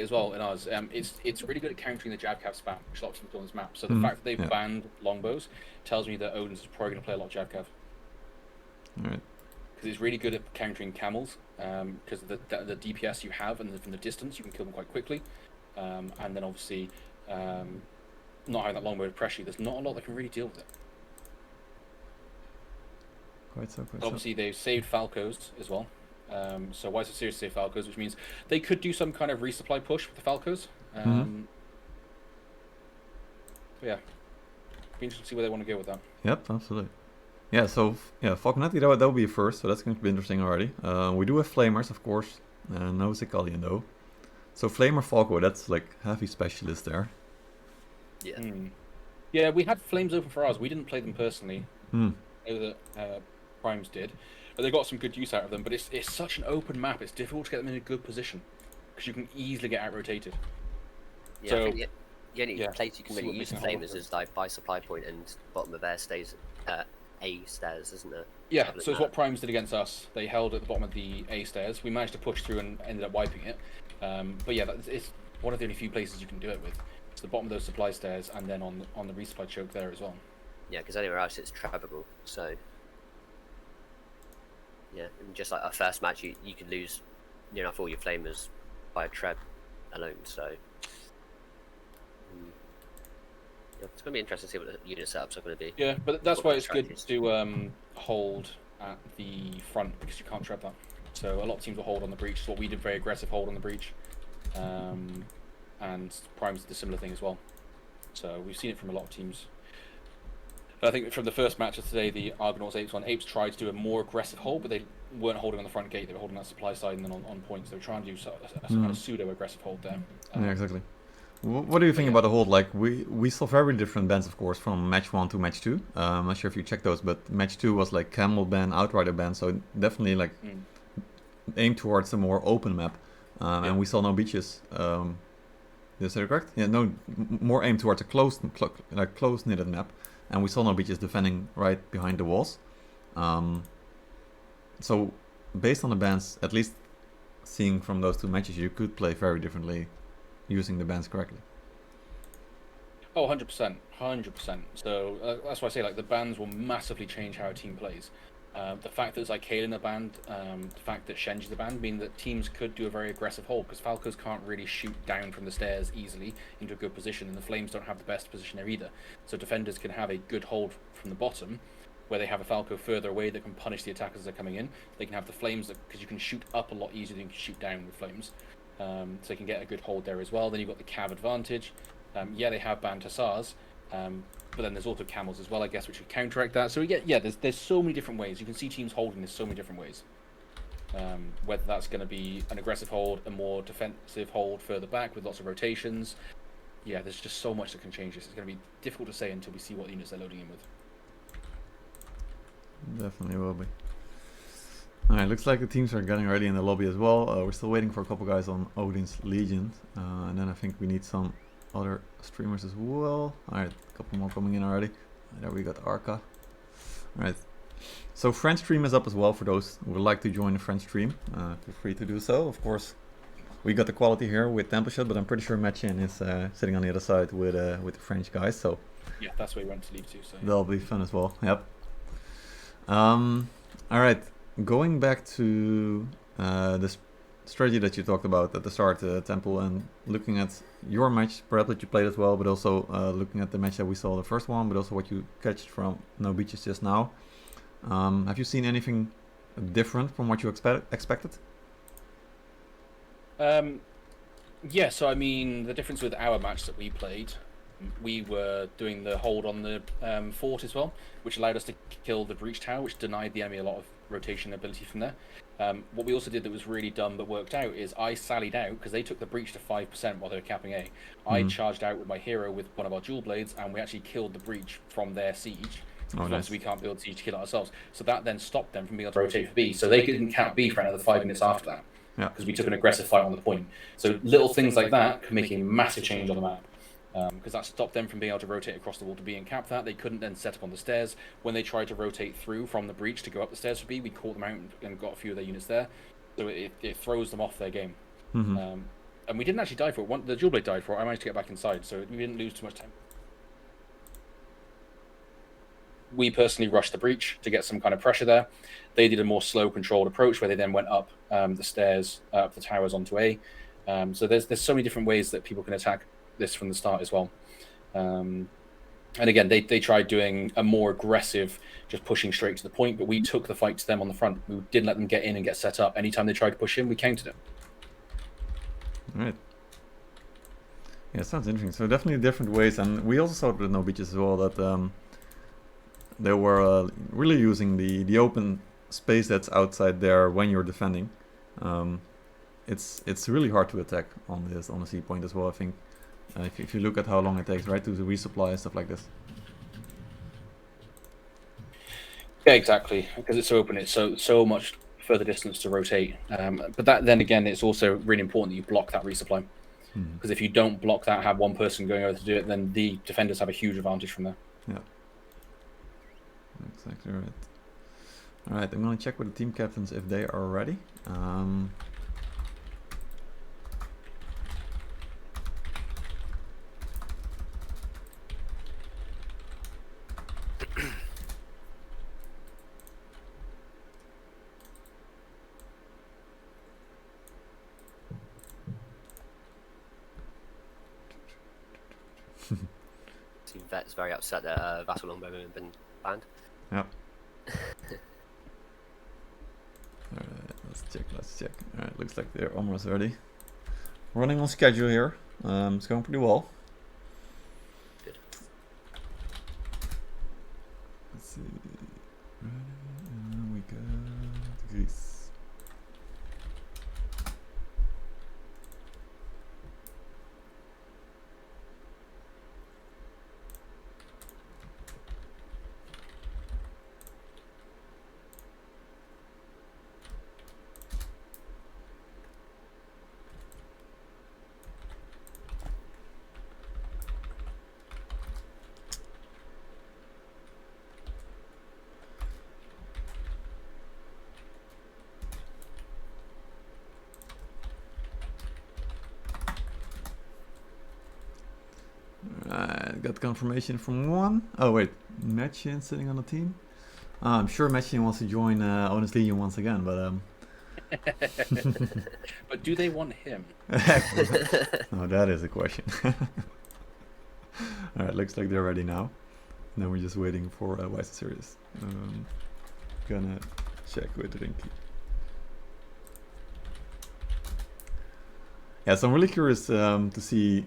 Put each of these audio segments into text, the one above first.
as well in ours. It's really good at countering the jab cav spam, which a lot of teams do on this map. So the fact that they've banned longbows tells me that Odin's is probably going to play a lot of jab cav. All right. Because it's really good at countering camels. Because the DPS you have and from the distance you can kill them quite quickly. And then obviously not having that longbow to pressure you, there's not a lot that can really deal with it. Quite so. Obviously they've saved Falcos as well. So WhySoSerious saved Falcos, which means they could do some kind of resupply push with the Falcos. Yeah, be interesting to see where they want to go with that. Yep, absolutely. Yeah, so Falconetti, that will be a first, so that's going to be interesting already. We do have Flamers, of course, no Sicalian though. So Flamer Falco, that's like heavy specialist there. Yeah. Yeah, we had Flames open for ours. We didn't play them personally. Hmm. Primes did, but they got some good use out of them. But it's such an open map; it's difficult to get them in a good position because you can easily get out rotated. Yeah, So, I think the only place you can really use the Flamers is like by supply point and bottom of air stays, A stairs, isn't it? Yeah, so it's what Primes did against us. They held at the bottom of the A stairs. We managed to push through and ended up wiping it. But yeah, it's one of the only few places you can do it with. It's the bottom of those supply stairs and then on the resupply choke there as well. Yeah, because anywhere else it's trappable. So yeah, and just like our first match, you could lose near enough all your Flamers by a treb alone. So yeah, it's going to be interesting to see what the unit setups are going to be. Yeah, but that's why it's good to hold at the front because you can't trap that. So a lot of teams will hold on the breach. So what we did, very aggressive hold on the breach, and Primes did a similar thing as well. So we've seen it from a lot of teams. I think from the first match of today, the Argonauts Apes tried to do a more aggressive hold, but they weren't holding on the front gate. They were holding that supply side and then on points. They were trying to do a kind of pseudo aggressive hold there. Yeah, exactly. What do you think about the hold? Like we saw very different bans, of course, from match 1 to match 2. I'm not sure if you checked those, but match 2 was like camel ban, outrider ban, so definitely like aimed towards a more open map. And we saw no beaches. Is that correct? Yeah, no, more aimed towards a closed knitted map, and we saw no beaches defending right behind the walls. So based on the bans, at least seeing from those two matches, you could play very differently using the bans correctly. Oh, 100%, 100%. So that's why I say like the bans will massively change how a team plays. The fact that it's like Kalen are banned, the fact that Shenji's are banned, mean that teams could do a very aggressive hold because Falcos can't really shoot down from the stairs easily into a good position, and the Flames don't have the best position there either. So defenders can have a good hold from the bottom, where they have a Falco further away that can punish the attackers that are coming in. They can have the Flames because you can shoot up a lot easier than you can shoot down with Flames. So you can get a good hold there as well. Then you've got the Cav advantage. Yeah, they have banned Hussars. But then there's also camels as well, I guess, which would counteract that. So there's so many different ways. You can see teams holding this so many different ways. Whether that's going to be an aggressive hold, a more defensive hold further back with lots of rotations. Yeah, there's just so much that can change this. It's going to be difficult to say until we see what units they're loading in with. Definitely will be. Alright, looks like the teams are getting ready in the lobby as well. We're still waiting for a couple guys on Odin's Legion. And then I think we need some other streamers as well. Alright, a couple more coming in already. There we got Arca. Alright, so French stream is up as well for those who would like to join the French stream. Feel free to do so. Of course, we got the quality here with Temple Shot, but I'm pretty sure Matchin is sitting on the other side with the French guys. So yeah, that's where we went to leave to. So that'll be fun as well. Yep. Alright, going back to this strategy that you talked about at the start, Temple, and looking at your match, perhaps that you played as well, but also looking at the match that we saw, the first one, but also what you catched from No Beaches just now. Have you seen anything different from what you expected? Yeah, so I mean, the difference with our match that we played, we were doing the hold on the fort as well, which allowed us to kill the breach tower, which denied the enemy a lot of rotation ability from there. What we also did that was really dumb but worked out is I sallied out because they took the breach to 5% while they were capping A. I charged out with my hero with one of our dual blades, and we actually killed the breach from their siege. Oh, nice. We can't build siege to kill it ourselves. So that then stopped them from being able to rotate for B. So they couldn't cap B for another 5 minutes after that. Yeah. Because we took an aggressive fight on the point. So little things like that can make a massive change on the map. Because that stopped them from being able to rotate across the wall to B and cap that. They couldn't then set up on the stairs. When they tried to rotate through from the breach to go up the stairs for B, we caught them out and got a few of their units there. So it throws them off their game. and we didn't actually die for it. The dual blade died for it. I managed to get back inside, so we didn't lose too much time. We personally rushed the breach to get some kind of pressure there. They did a more slow, controlled approach where they then went up the stairs, up the towers onto A. So there's so many different ways that people can attack this from the start as well. And again, they tried doing a more aggressive, just pushing straight to the point, but we took the fight to them on the front. We didn't let them get in and get set up. Anytime they tried to push in, we countered it. All right. Yeah, sounds interesting. So definitely different ways, and we also saw with No Beaches as well that they were really using the open space that's outside there when you're defending. It's really hard to attack on the C point as well. I think if you look at how long it takes, right, to resupply and stuff like this. Yeah, exactly. Because it's so open, it's so much further distance to rotate. But that then again, it's also really important that you block that resupply. Because if you don't block that, have one person going over to do it, then the defenders have a huge advantage from there. Yeah. Exactly right. All right, I'm gonna check with the team captains if they are ready. See, Vet's very upset that Vassal Longbow have been banned. Yep. Alright, let's check. Alright, looks like they're almost ready. Running on schedule here. It's going pretty well. Good. Let's see. Ready, we got Greece. Got confirmation from one. Oh wait, Matchin sitting on the team. I'm sure Matchin wants to join Odin's Legion once again, but But do they want him? No, that is a question. All right, looks like they're ready now. Now we're just waiting for WhySoSerious. Gonna check with Rinky. Yeah, so I'm really curious to see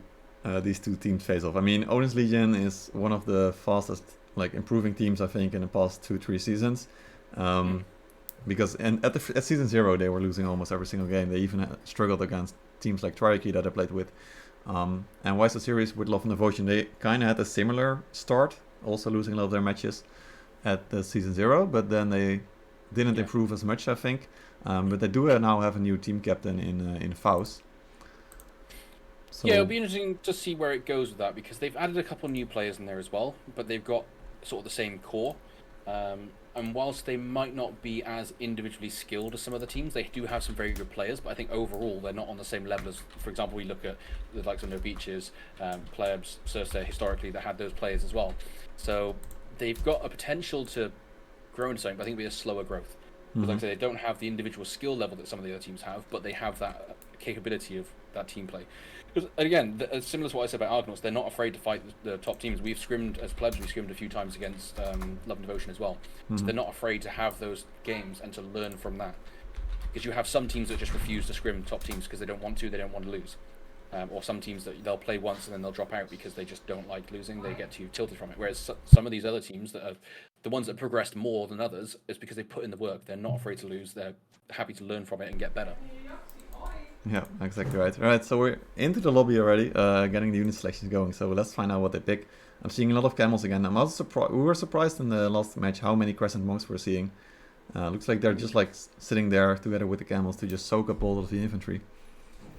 these two teams face off. I mean, Odin's Legion is one of the fastest, like, improving teams I think in the past 2-3 seasons. Because at season 0 they were losing almost every single game. They even struggled against teams like Triarchy that I played with. And WhySoSerious with Love and Devotion, they kind of had a similar start, also losing a lot of their matches at the season 0, but then they didn't improve as much, I think. But they do now have a new team captain in Faust. So yeah, it'll be interesting to see where it goes with that, because they've added a couple of new players in there as well, but they've got sort of the same core. And whilst they might not be as individually skilled as some other teams, they do have some very good players, but I think overall they're not on the same level as, for example, we look at the likes of No Beaches, Plebs, Cersei, historically, that had those players as well. So they've got a potential to grow into something, but I think it'll be a slower growth. Because like I say, they don't have the individual skill level that some of the other teams have, but they have that capability of that team play. Because again, similar to what I said about Argonauts, they're not afraid to fight the top teams. We've scrimmed as Plebs, we've scrimmed a few times against Love and Devotion as well. So they're not afraid to have those games and to learn from that. Because you have some teams that just refuse to scrim top teams because they don't want to lose. Or some teams that they'll play once and then they'll drop out because they just don't like losing. They get too tilted from it. Whereas some of these other teams that are the ones that progressed more than others is because they put in the work. They're not afraid to lose. They're happy to learn from it and get better. yeah, exactly right. All right, so we're into the lobby already, getting the unit selections going. So let's find out what they pick. I'm seeing a lot of camels again. I'm also surprised. We were surprised in the last match how many crescent monks we're seeing. Looks like they're just like sitting there together with the camels to just soak up all of the infantry.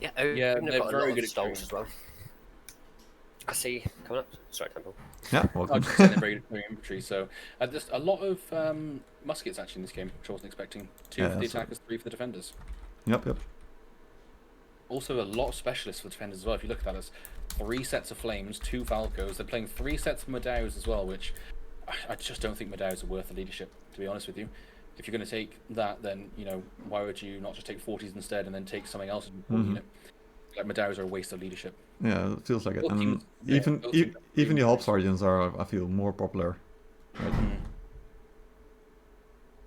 Yeah, Yeah, Odin have they're got a very lot good of at stalls as well. I see coming up. Sorry, Temple. Yeah, I welcome. was just saying they're very good at infantry. So just a lot of muskets actually in this game, which I wasn't expecting. 2 for the so- attackers, 3 for the defenders. Yep. Also, a lot of specialists for defenders as well. If you look at that, it's 3 sets of flames, 2 Falcos. They're playing 3 sets of Medaus as well, which I just don't think Medaus are worth the leadership, to be honest with you. If you're going to take that, then, you know, why would you not just take 40s instead and then take something else in your unit? Like, Medaus are a waste of leadership. Yeah, it feels like it. Both And teams- yeah, even both teams have even the really Help nice. Sergeants are, I feel, more popular. Right?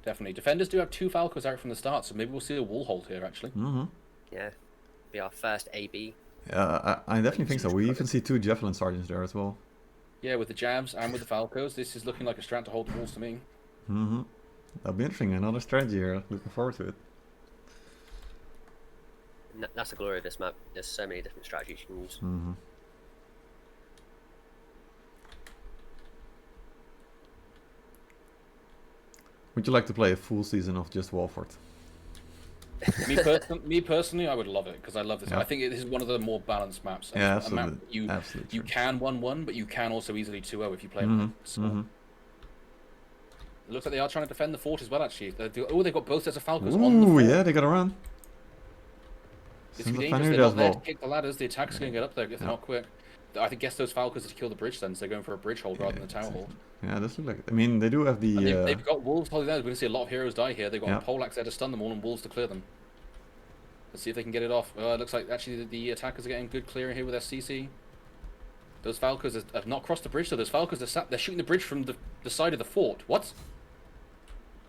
Definitely. Defenders do have 2 Falcos out from the start, so maybe we'll see a wall hold here, actually. Yeah, be our first AB. Yeah, I definitely think so. We even see 2 Javelin Sergeants there as well. Yeah, with the jabs and with the Falcos, this is looking like a strat to hold the walls to me. That'll be interesting. Another strategy here. Looking forward to it. That's the glory of this map. There's so many different strategies you can use. Would you like to play a full season of just Walford? Me personally, I would love it because I love this. Yeah. I think this is one of the more balanced maps. And Yeah, it's a map absolutely. that Absolutely you true. can 1-1, but you can also easily 2-0 if you play it. So it looks like they are trying to defend the fort as well. Actually, they've got both sets of Falcons on the Ooh, fort. yeah, they gotta run. It's Sends a dangerous. Fenrir They're as not there to well. kick the ladders. The attack's going to get up there if they're not quick. I guess those Falcons are to kill the bridge then, so they're going for a bridge hold rather than a tower hold. Yeah, this looks like. I mean, they do have the. And they've got wolves holding there. We're going to see a lot of heroes die here. They've got Yeah. a poleaxe there to stun them all and wolves to clear them. Let's see if they can get it off. It looks like actually the attackers are getting good clearing here with their CC. Those Falcons have not crossed the bridge, so those Falcons they're shooting the bridge from the side of the fort. What?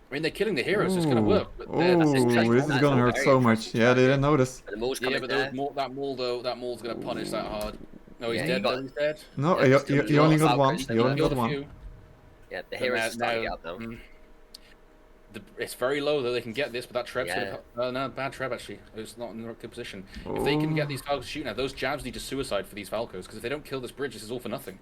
I mean, they're killing the heroes. It's going to work. But Ooh, this is gonna hurt so much. Yeah, they didn't notice. And the Maul's yeah, coming but there. that Maul though, that Maul's going to punish that hard. No, he's Yeah, dead. got- He's dead. No, Yeah, he only got one. Falcons, He only killed got Killed a one. few. Yeah, the But heroes are starting to get up now. It's very low though. They can get this, but that Treb's Yeah. no, bad Treb actually. It's not in a good position. If they can get these Falcons shooting now, those jabs need to suicide for these Falcos because if they don't kill this bridge, this is all for nothing.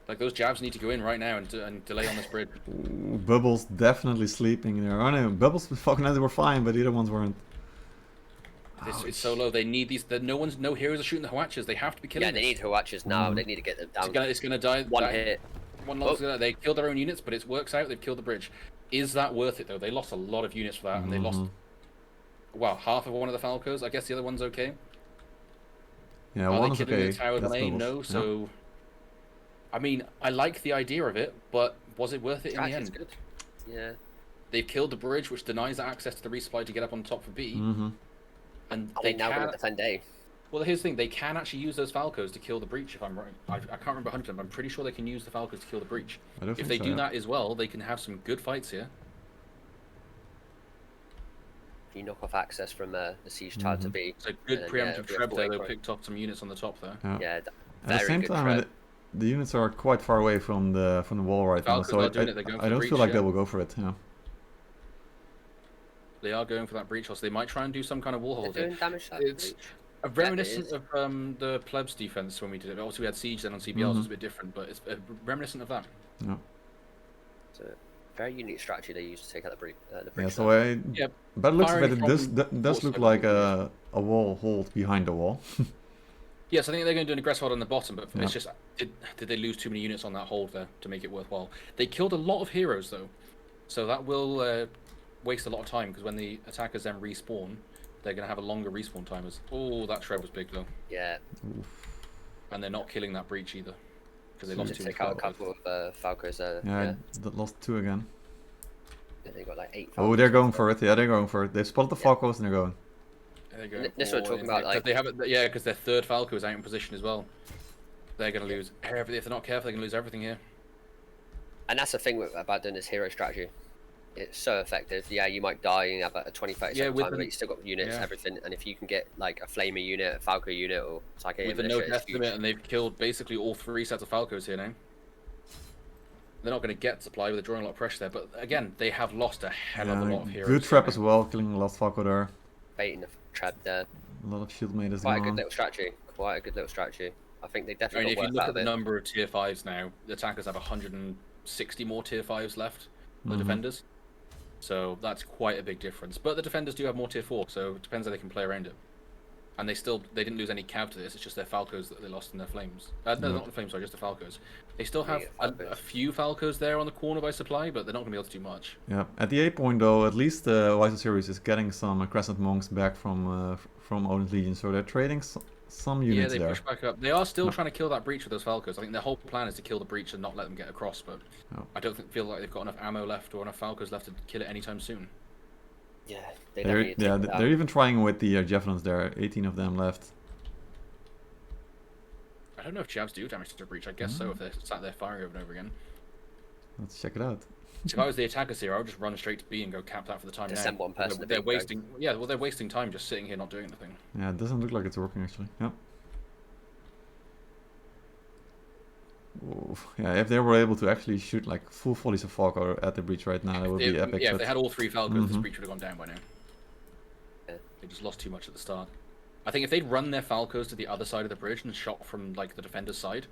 Like those jabs need to go in right now and delay on this bridge. Ooh, Bubbles definitely sleeping there. Oh no, Bubbles with fucking were fine, but the other ones weren't. It's so low. They need these. No heroes are shooting the Hwatchers. They have to be killing. Yeah, they need Hwatchers now. They need to get them down. It's gonna die. One hit. One loss. They killed their own units, but it works out. They've killed the bridge. Is that worth it though? They lost a lot of units for that, and they lost. Well, half of one of the Falcos. I guess the other one's okay. Yeah, Are one they is killing okay. the tower That's lane? Bubbles. No. Yeah. So, I mean, I like the idea of it, but was it worth it in the Strategy is end? good. Yeah. They've killed the bridge, which denies access to the resupply to get up on top for B. And Are they they now going can. to defend A? Well, here's the thing: they can actually use those Falcos to kill the breach. If I'm right, I can't remember 100%. But I'm pretty sure they can use the Falcos to kill the breach. I don't If think they so, do yeah. that as well, they can have some good fights here. If you knock off access from the siege tower to B. So good And then, preemptive yeah, we have Treb to there. wait They for it. picked off some units on the top there. Yeah. Yeah, At the very same good time, Treb. the units are quite far away from the wall right now, Falcons so are doing it, they're going I for don't breach, feel like they yeah. will go for it. Yeah. They are going for that breach, so they might try and do some kind of wall They're hold doing here. damage to that It's breach. reminiscent is. of the plebs defense when we did it. Also, we had siege then on CBR, so it's a bit different, but it's reminiscent of that. Yeah. It's a very unique strategy they use to take out the breach. Yeah. So I. Yeah, By the looks of it, firing it does from does look force like weapons a wall hold behind the wall. Yes, I think they're going to do an aggressive hold on the bottom, but Yeah. it's just did they lose too many units on that hold there to make it worthwhile? They killed a lot of heroes though, so that will waste a lot of time because when the attackers then respawn, they're going to have a longer respawn timers. Oh, that Treb was big though, Yeah, and they're not killing that breach either because they lost just too many. take out a Falcons. couple of Falcos. Yeah, lost 2 again. They got like 8 Oh, Falcons. they're going for it. Yeah, they're going for it. They've spotted the Falcos and they're going. There you go. This is what we're talking about, like- they have it. Yeah, because their third Falco is out in position as well. They're going to lose everything. If they're not careful, they're going to lose everything here. And that's the thing about doing this hero strategy. It's so effective. Yeah, you might die and have a 20-30 Yeah, second with time, the- but you still got units, yeah. everything. And if you can get like a Flamer unit, a Falco unit, or Psychic With the no Militia, it's death huge. limit, and they've killed basically all 3 sets of Falcos here now. They're not going to get supply, but they're drawing a lot of pressure there. But again, they have lost a hell of a lot of heroes. Good trap here as now. well, killing the last Falco there. Baiting the trap there. A lot of shield maidens Quite a going good on. little strategy. Quite a good little strategy. I think they I definitely mean, if got you worth look out at of the it. number of tier 5s now, the attackers have 160 more tier 5s left than the defenders. So that's quite a big difference. But the defenders do have more tier 4, so it depends how they can play around it. and they didn't lose any cav to this. It's just their Falcos that they lost in their flames. No, not the flames. Sorry, just the Falcos. They still have a few Falcos there on the corner by supply, but they're not going to be able to do much. Yeah, at the A point though, at least WhySoSerious is getting some Crescent Monks back from Odin's Legion, so they're trading some units they there. push back up. They are still trying to kill that breach with those Falcos. I think their whole plan is to kill the breach and not let them get across, but I don't feel like they've got enough ammo left or enough Falcos left to kill it anytime soon. Yeah, they're even trying with the Javelins there. 18 of them left. I don't know if Javs do damage to the breach. I guess so if they're sat there firing over and over again. Let's check it out. If I was the attackers here, I would just run straight to B and go cap that for the time now. Send one person. They're wasting. Yeah, well, they're wasting time just sitting here not doing anything. Yeah, it doesn't look like it's working actually. Yep. Oof. Yeah, if they were able to actually shoot like full volleys of Falco at the breach right now, that would be epic. Yeah, if they had all 3 Falcos, this breach would have gone down by now. They just lost too much at the start. I think if they'd run their Falcos to the other side of the bridge and shot from like the defender's side,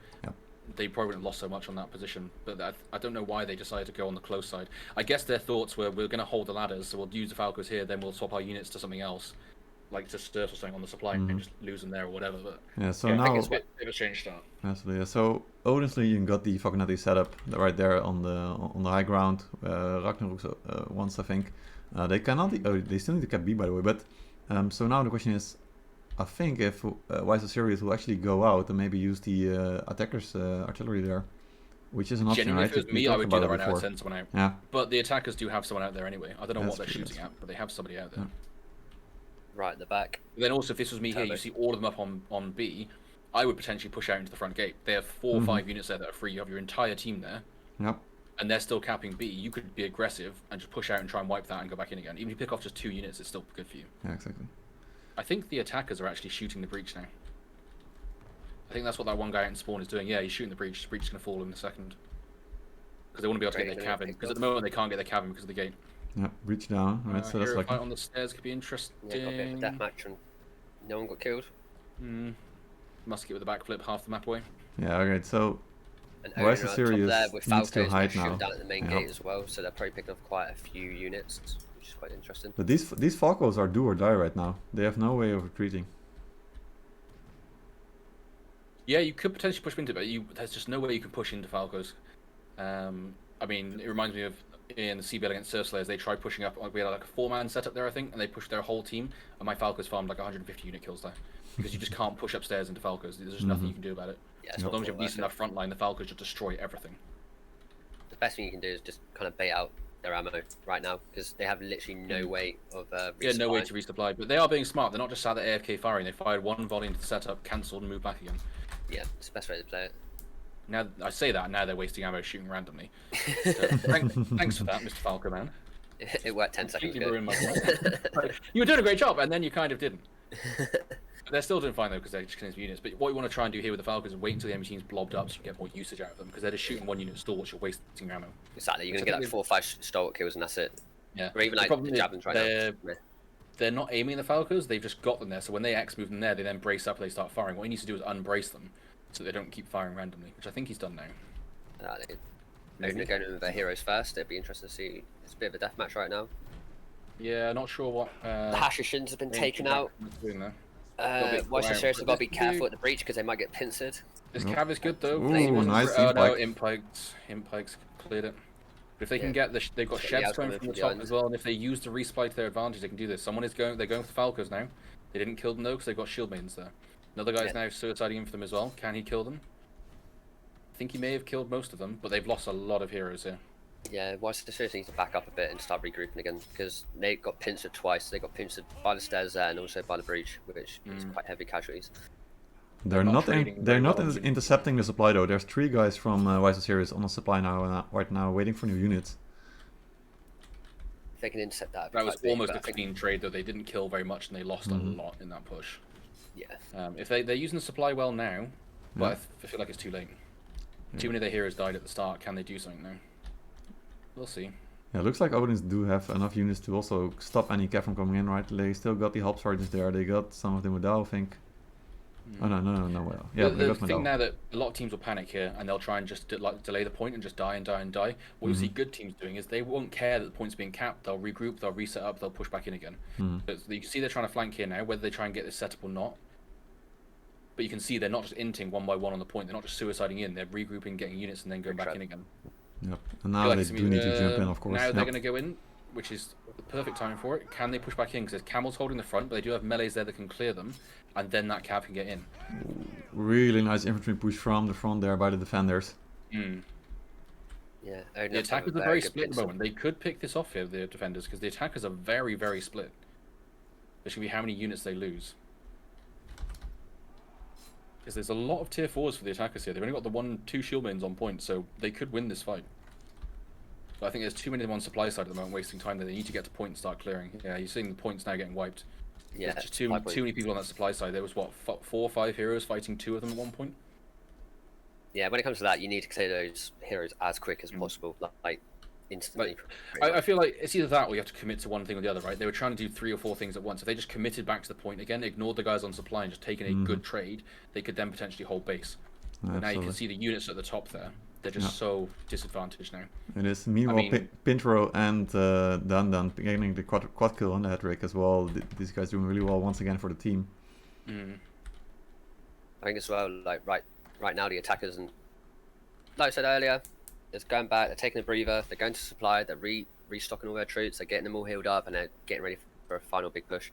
they probably wouldn't have lost so much on that position. But I don't know why they decided to go on the close side. I guess their thoughts were, we're going to hold the ladders, so we'll use the Falcos here, then we'll swap our units to something else, like to Sturf or something on the supply and just lose them there or whatever. But yeah, so now I think it's a bit of a change start. Absolutely. Yeah. So Odin's Legion got the Falconetti setup right there on the high ground. Ragnarok once, I think. They cannot. They still need to cap B, by the way. But so now the question is, I think if WhySoSerious will actually go out and maybe use the attackers' artillery there, which is an option, Genuinely, right? if it was me, I would do that right now and send someone out. Yeah. But the attackers do have someone out there anyway. I don't know what they're shooting at, but they have somebody out there. Yeah. Right at the back. But then also, if this was me here, you see all of them up on B, I would potentially push out into the front gate. They have 4 or 5 units there that are free. You have your entire team there. Yep. And they're still capping B. You could be aggressive and just push out and try and wipe that and go back in again. Even if you pick off just 2 units, it's still good for you. Yeah, exactly. I think the attackers are actually shooting the breach now. I think that's what that one guy out in spawn is doing. Yeah, he's shooting the breach. The breach is going to fall in a second. Because they want to be able to get their cabin. Because at the moment they can't get their cabin because of the gate. Yeah, breach down. Right, so that's like fight on the stairs could be interesting. Yeah, got a bit of a deathmatch and no one got killed. Musket with a backflip half the map away. Yeah, okay, so And WhySoSerious there with needs to Falcos hide now. shooting down at the main gate as well, so they're probably picking up quite a few units, which is quite interesting. But these Falcos are do or die right now. They have no way of retreating. Yeah, you could potentially push into it, but there's just no way you can push into Falcos. I mean, it reminds me of in the CBR against Surf Slayers, they tried pushing up. We had like a 4-man setup there, I think, and they pushed their whole team, and my Falcos farmed like 150 unit kills there. Because you just can't push upstairs into Falcos. There's just nothing you can do about it. Yeah, as long as you have a decent enough front line, the Falcos just destroy everything. The best thing you can do is just kind of bait out their ammo right now, because they have literally no way of resupplying. Yeah, no way to resupply. But they are being smart. They're not just sat there AFK firing. They fired 1 volley into the setup, cancelled, and moved back again. Yeah, it's the best way to play it. Now I say that, now they're wasting ammo shooting randomly. So, thanks for that, Mr. Falco man. It worked 10 seconds ago. Ruined my you were doing a great job, and then you kind of didn't. But they're still doing fine though, because they're just killing units. But what you want to try and do here with the Falcons is wait until the enemy team's blobbed up so you get more usage out of them, because they're just shooting 1 unit stalwarts, you're wasting ammo. Exactly, you're going to get like 4 or 5 stalwart kills and that's it. Yeah. Or even like the javelins right now. They're not aiming the Falcons, they've just got them there. So when they X move them there, they then brace up and they start firing. What he needs to do is unbrace them so they don't keep firing randomly, which I think he's done now. They're going with their heroes first. It'd be interesting to see. It's a bit of a deathmatch right now. Yeah, not sure what. The Hashishins have been taken out. WhySoSerious have got to be careful at the breach because they might get pincered. This cav is good though. Ooh, nice no, Imp Pikes cleared it. But if they can get they've got sheds coming from the top as well, and if they use the resupply to their advantage, they can do this. They're going for the Falcos now. They didn't kill them though because they've got shield maidens there. Another guy's now suiciding in for them as well. Can he kill them? I think he may have killed most of them, but they've lost a lot of heroes here. Yeah, WhySoSerious needs to back up a bit and start regrouping again, because they got pincered twice. They got pincered by the stairs there and also by the breach, which is quite heavy casualties. They're not intercepting the supply though. There's 3 guys from WhySoSerious on the supply now, right now, waiting for new units. If they can intercept that, that was almost a clean trade though. They didn't kill very much and they lost a lot in that push. Yeah. If they're using the supply well now, but I feel like it's too late. Too many of their heroes died at the start. Can they do something now? We'll see. Yeah, it looks like Odins do have enough units to also stop any cav from coming in, right? They still got the help sergeants there. They got some of the Modal, I think. Oh no. Well, yeah, they The got thing Medal. now that a lot of teams will panic here and they'll try and just delay the point and just die and die and die. What you see good teams doing is they won't care that the point's being capped. They'll regroup, they'll reset up, they'll push back in again. So you can see they're trying to flank here now, whether they try and get this set up or not. But you can see they're not just inting one by one on the point. They're not just suiciding in. They're regrouping, getting units, and then going back in again. Yep. And now they do need to jump in, of course. Now they're going to go in, which is the perfect time for it. Can they push back in? Because there's camels holding the front, but they do have melees there that can clear them, and then that cav can get in. Really nice infantry push from the front there by the defenders. Yeah, the attackers are very split at the moment. They could pick this off here, the defenders, because the attackers are very, very split. There should be how many units they lose. Because there's a lot of tier 4s for the attackers here. They've only got the 1-2 shieldmains on point, so they could win this fight. But I think there's too many of them on supply side at the moment, wasting time there. They need to get to point and start clearing. Yeah, you're seeing the points now getting wiped. Yeah, there's just too many people on that supply side. There was, what, 4 or 5 heroes fighting 2 of them at one point? Yeah, when it comes to that, you need to clear those heroes as quick as possible, like instantly. I feel like it's either that or you have to commit to one thing or the other, right? They were trying to do 3 or 4 things at once. If they just committed back to the point again, ignored the guys on supply and just taken a good trade, they could then potentially hold base. But now you can see the units at the top there. They're just so disadvantaged now. It is. Meanwhile, Pintro and Dan getting the quad kill on the hat-trick as well. These guys doing really well once again for the team. I think as well, like right now the attackers, and like I said earlier, they're going back, they're taking a breather, they're going to supply, they're restocking all their troops, they're getting them all healed up, and they're getting ready for a final big push.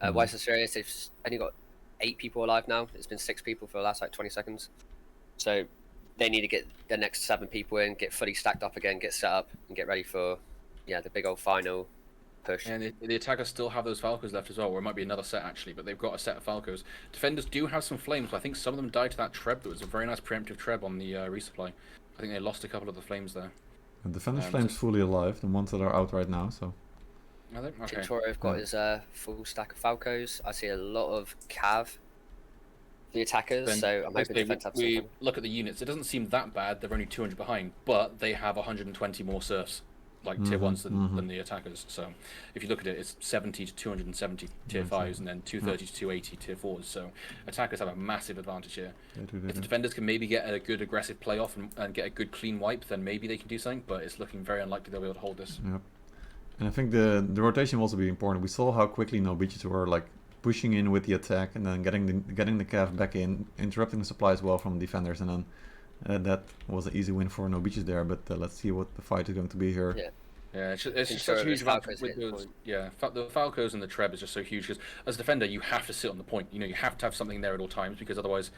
WhySoSerious, they've only got 8 people alive now. It's been 6 people for the last like 20 seconds. So they need to get the next 7 people in, get fully stacked up again, get set up, and get ready for the big old final push. And the attackers still have those Falcos left as well, or it might be another set actually, but they've got a set of Falcos. Defenders do have some flames, but I think some of them died to that Treb. That was a very nice preemptive Treb on the resupply. I think they lost a couple of the flames there. And defenders' flames fully alive, the ones that are out right now, so... Are they? Okay. Tintoro got his full stack of Falcos. I see a lot of cav for the attackers, Then, so I'm hoping defense have we something. look at the units. It doesn't seem that bad. They're only 200 behind, but they have 120 more serfs, like tier 1s than the attackers. So if you look at it, it's 70 to 270 tier 5s, and then 230 to 280 tier 4s. So attackers have a massive advantage here. If the defenders can maybe get a good aggressive playoff and get a good clean wipe, then maybe they can do something, but it's looking very unlikely they'll be able to hold this. Yep. And I think the rotation will also be important. We saw how quickly Nobiches were like pushing in with the attack and then getting the cav back in, interrupting the supply as well from defenders, and then that was an easy win for Nobiches there. But let's see what the fight is going to be here. Yeah, it's just such a huge advantage with those. Yeah, the Falcos and the Treb is just so huge because as a defender you have to sit on the point. You know, you have to have something there at all times because otherwise,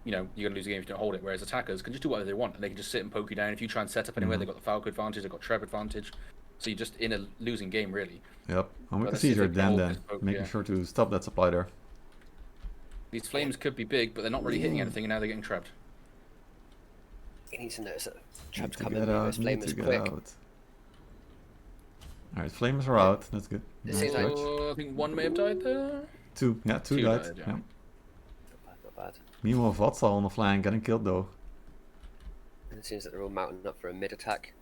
you know, you're gonna lose the game if you don't hold it. Whereas attackers can just do whatever they want and they can just sit and poke you down. If you try and set up anywhere, they've got the Falco advantage, they've got Treb advantage. So you're just in a losing game, really. Yep. And we can see here Dan making sure to stop that supply there. These flames could be big, but they're not really hitting anything, and now they're getting trapped. He needs to notice that traps coming. Those flamers quick. Alright, flames are out. That's good. It seems like I think 1 may have died there. 2 died. Yeah. Not bad. Meanwhile, Vatsa on the flank getting killed though. And it seems that they're all mounting up for a mid attack.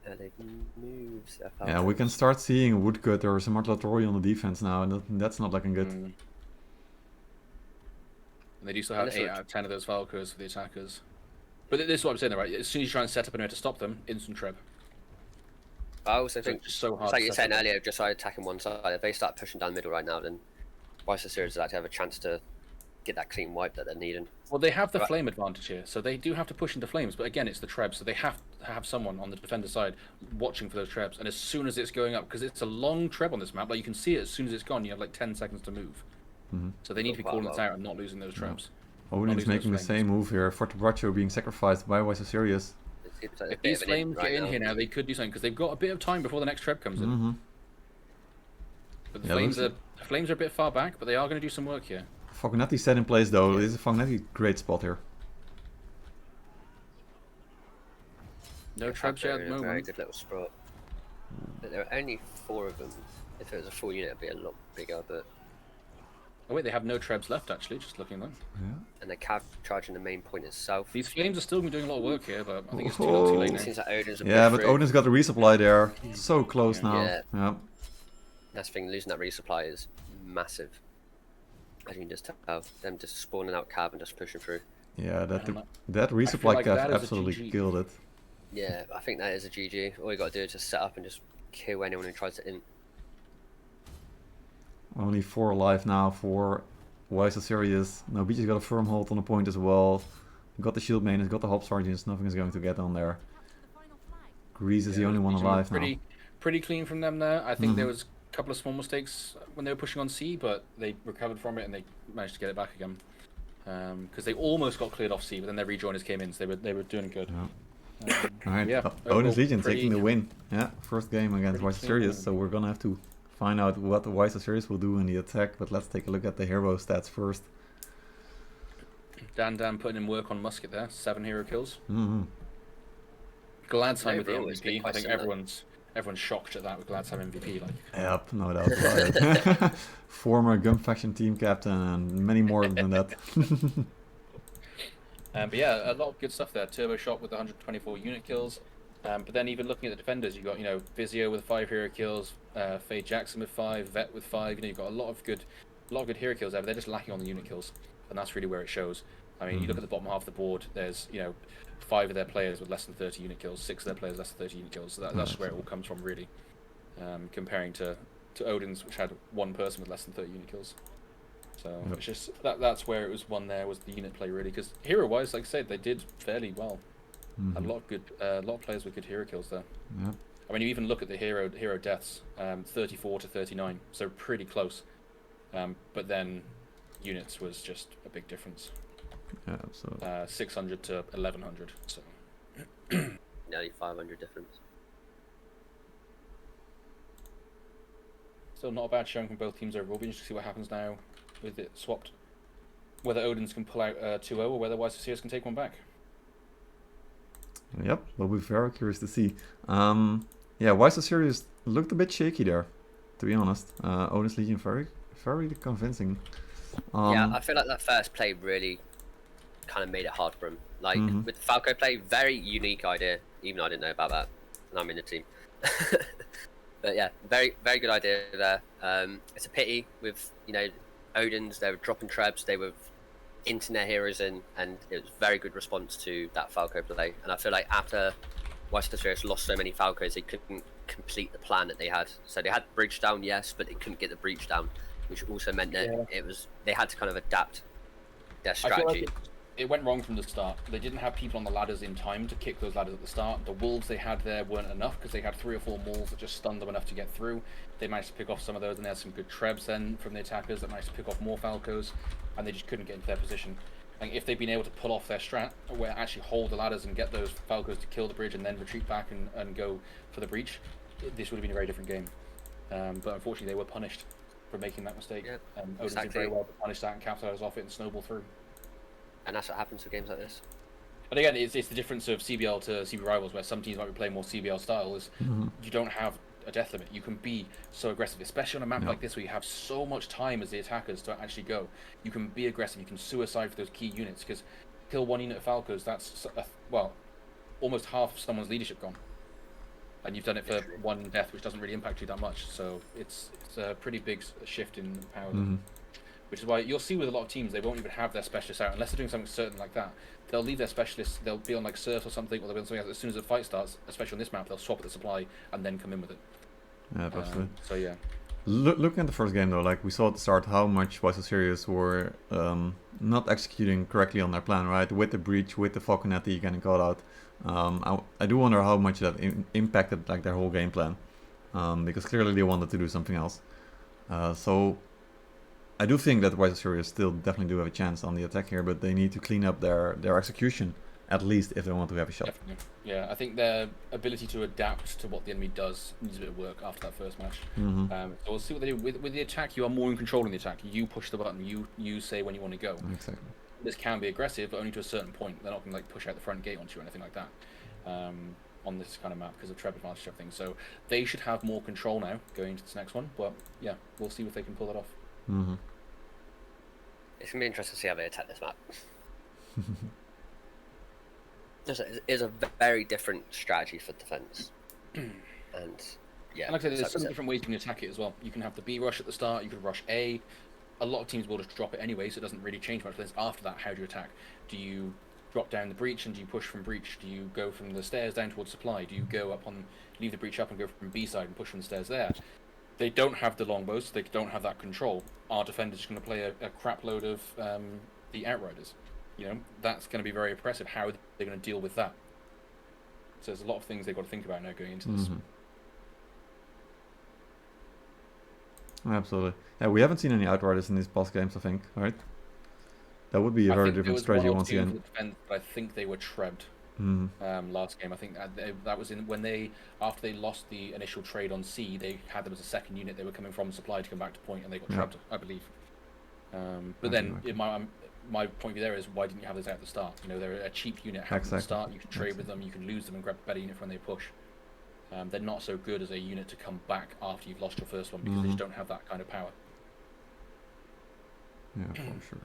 They moves. Yeah, we can start seeing woodcut or some artillery on the defense now, and that's not looking good. And they do still have 8 out of 10 of those Falcos for the attackers. But this is what I'm saying, though, right? As soon as you try and set up anywhere to stop them, instant Treb. I also think, it's so hard. It's like you were saying earlier, just by attacking one side, if they start pushing down the middle right now, then WhySoSerious is actually have a chance to get that clean wipe that they're needing. Well, they have the flame advantage here, so they do have to push into flames. But again, it's the Trebs, so they have to have someone on the defender side watching for those Trebs. And as soon as it's going up, because it's a long Treb on this map, like you can see it as soon as it's gone, you have like 10 seconds to move. So they need to be calling it out and not losing those Trebs. Odin is making the same move here. Fortebraccio being sacrificed by WhySoSerious. If these flames get in here now, they could do something because they've got a bit of time before the next Treb comes in. But the flames are a bit far back, but they are going to do some work here. Fognetti set in place though. This is a Fognetti great spot here. No Trebs yet at the moment. Very good little spot. But there are only 4 of them. If it was a full unit, it'd be a lot bigger. But oh wait, they have no Trebs left actually. Just looking at them. Yeah. And the cav charging the main point itself. These flames are still doing a lot of work here, but I think it's too late now. Seems like Odin's but Odin's got the resupply there. So close now. Yeah. That's the thing. Losing that resupply is massive. As you can just tell, them just spawning out cab and just pushing through. Yeah, And that I feel resupply like cav that is a absolutely GG. killed it. Yeah, I think that is a GG. All you got to do is just set up and just kill anyone who tries to int. Only 4 alive now for WhySoSerious. Now Beach has got a firm hold on the point as well. Got the shield main, has got the hop sergeants, nothing is going to get on there. Grease is the only one alive now. Pretty clean from them there. I think there was a couple of small mistakes when they were pushing on C, but they recovered from it and they managed to get it back again. Because they almost got cleared off C, but then their rejoiners came in, so they were doing good. Yeah. Alright, yeah, Odin's Legion pretty- taking the win. Yeah, first game against pretty clean WhySoSerious, win. so we're gonna have to find out what the WhySoSerious will do in the attack, but let's take a look at the hero stats first. Dan putting in work on musket there, 7 hero kills. No, Gladtime with the real, it's been MVP. I quite think similar. everyone's shocked at that with Gladtime MVP. Like, Yep, no doubt about it. Former Gum Faction team captain and many more than that. but yeah, a lot of good stuff there. Turbo Shot with 124 unit kills. But then even looking at the defenders, you got Vizio with 5 hero kills, Faye Jackson with 5, Vet with 5. You've got a lot of good hero kills there. But they're just lacking on the unit kills, and that's really where it shows. I mean, you look at the bottom half of the board. There's 5 of their players with less than 30 unit kills, 6 of their players less than 30 unit kills. So that's where it all comes from, really. Comparing to Odin's, which had 1 person with less than 30 unit kills. So it's just that's where it was won. There was the unit play, really, because hero-wise, like I said, they did fairly well. A lot of players with good hero kills there. Yep. I mean, you even look at the hero deaths, 34 to 39, so pretty close. But then units was just a big difference. Yeah, so 600 to 1100. So Nearly 500 difference. still not a bad showing from both teams overall. Be interesting to see what happens now with it swapped. Whether Odin's can pull out 2-0 or whether WhySoSerious can take one back. yep, we'll be very curious to see. Yeah, WhySoSerious looked a bit shaky there, to be honest. Odin's Legion very convincing. Yeah, I feel like that first play really kind of made it hard for him. Like with the Falco play, very unique idea. Even I didn't know about that, and I'm in the team. But yeah, very good idea there. It's a pity with Odin's. They were dropping trebs. They were inting their heroes in, and it was very good response to that Falco play. And I feel like after WhySoSerious lost so many Falcos, they couldn't complete the plan that they had. So they had breach down, yes, but they couldn't get the breach down, which also meant that they had to kind of adapt their strategy. I feel like it went wrong from the start. They didn't have people on the ladders in time to kick those ladders at the start. The wolves they had there weren't enough because they had 3 or 4 mauls that just stunned them enough to get through. They managed to pick off some of those, and they had some good trebs then from the attackers that managed to pick off more Falcos, and they just couldn't get into their position. Like, if they'd been able to pull off their strat, where actually hold the ladders and get those Falcos to kill the bridge and then retreat back and go for the breach, this would have been a very different game. But unfortunately, they were punished for making that mistake. Yep, Odin did very well to punish that and capitalize off it and snowball through. And that's what happens with games like this. But again, it's the difference of CBL to CB Rivals, where some teams might be playing more CBL style, is you don't have a death limit. You can be so aggressive, especially on a map like this where you have so much time as the attackers to actually go. You can be aggressive, you can suicide for those key units, because kill 1 unit of Falcos, that's, almost half of someone's leadership gone. And you've done it for 1 death, which doesn't really impact you that much, so it's a pretty big shift in power. Which is why you'll see with a lot of teams, they won't even have their specialists out unless they're doing something certain like that. They'll leave their specialists, they'll be on like Surf or something, or they'll be on something else. As soon as the fight starts, especially on this map, they'll swap at the supply and then come in with it. yeah, absolutely. So yeah. Looking at the first game though, like we saw at the start how much WhySoSerious were not executing correctly on their plan, right? With the breach, with the Falconetti getting caught out. I do wonder how much that impacted like their whole game plan, because clearly they wanted to do something else. So I do think that WhySoSerious still definitely do have a chance on the attack here, but they need to clean up their execution at least if they want to have a shot. Definitely. Yeah, I think their ability to adapt to what the enemy does needs a bit of work after that first match. So we'll see what they do. With the attack, you are more in control in the attack. You push the button. You say when you want to go. Exactly. This can be aggressive, but only to a certain point. They're not going to like push out the front gate onto you or anything like that on this kind of map because of treb advantage and everything. So they should have more control now going into this next one. But yeah, we'll see if they can pull that off. It's going to be interesting to see how they attack this map. It's a very different strategy for defense. And yeah. And like I said, there's some different ways you can attack it as well. You can have the B rush at the start, you could rush A. a lot of teams will just drop it anyway, so it doesn't really change much. But after that, how do you attack? Do you drop down the breach and do you push from breach? Do you go from the stairs down towards supply? Do you go up on, leave the breach up and go from B side and push from the stairs there? They don't have the longbows, so they don't have that control. Our defenders are going to play a crap load of the Outriders. You know, that's going to be very oppressive. How are they going to deal with that? So there's a lot of things they've got to think about now going into this. Absolutely. Yeah, we haven't seen any Outriders in these boss games, I think, right? That would be a very different strategy once again. I think they were trebbed last game. I think that was in when after they lost the initial trade on C, they had them as a second unit. They were coming from supply to come back to point, and they got trebbed, I believe. But then my point of view there is, why didn't you have those out at the start? You know, they're a cheap unit. Have them at the start. You can trade with them. You can lose them and grab a better unit when they push. They're not so good as a unit to come back after you've lost your first one because they just don't have that kind of power. Yeah, for sure.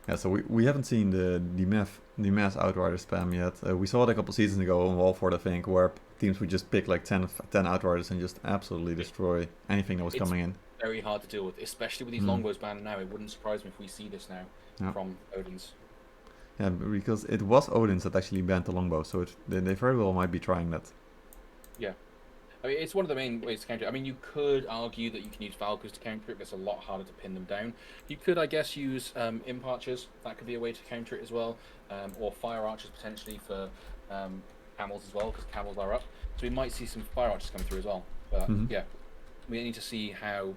Yeah, so we haven't seen the mass Outrider spam yet. We saw it a couple seasons ago on Wallford, I think, where teams would just pick like 10 Outriders and just absolutely destroy anything that was coming in. Very hard to deal with, especially with these longbows banned now. It wouldn't surprise me if we see this now from Odin's. Yeah, because it was Odin's that actually banned the longbow, so they very well might be trying that. Yeah. I mean, it's one of the main ways to counter it. I mean, you could argue that you can use Valkyries to counter it, but it's a lot harder to pin them down. You could, I guess, use Imp Archers. That could be a way to counter it as well. Or Fire Archers potentially for Camels as well, because Camels are up. So we might see some Fire Archers come through as well. But yeah, we need to see how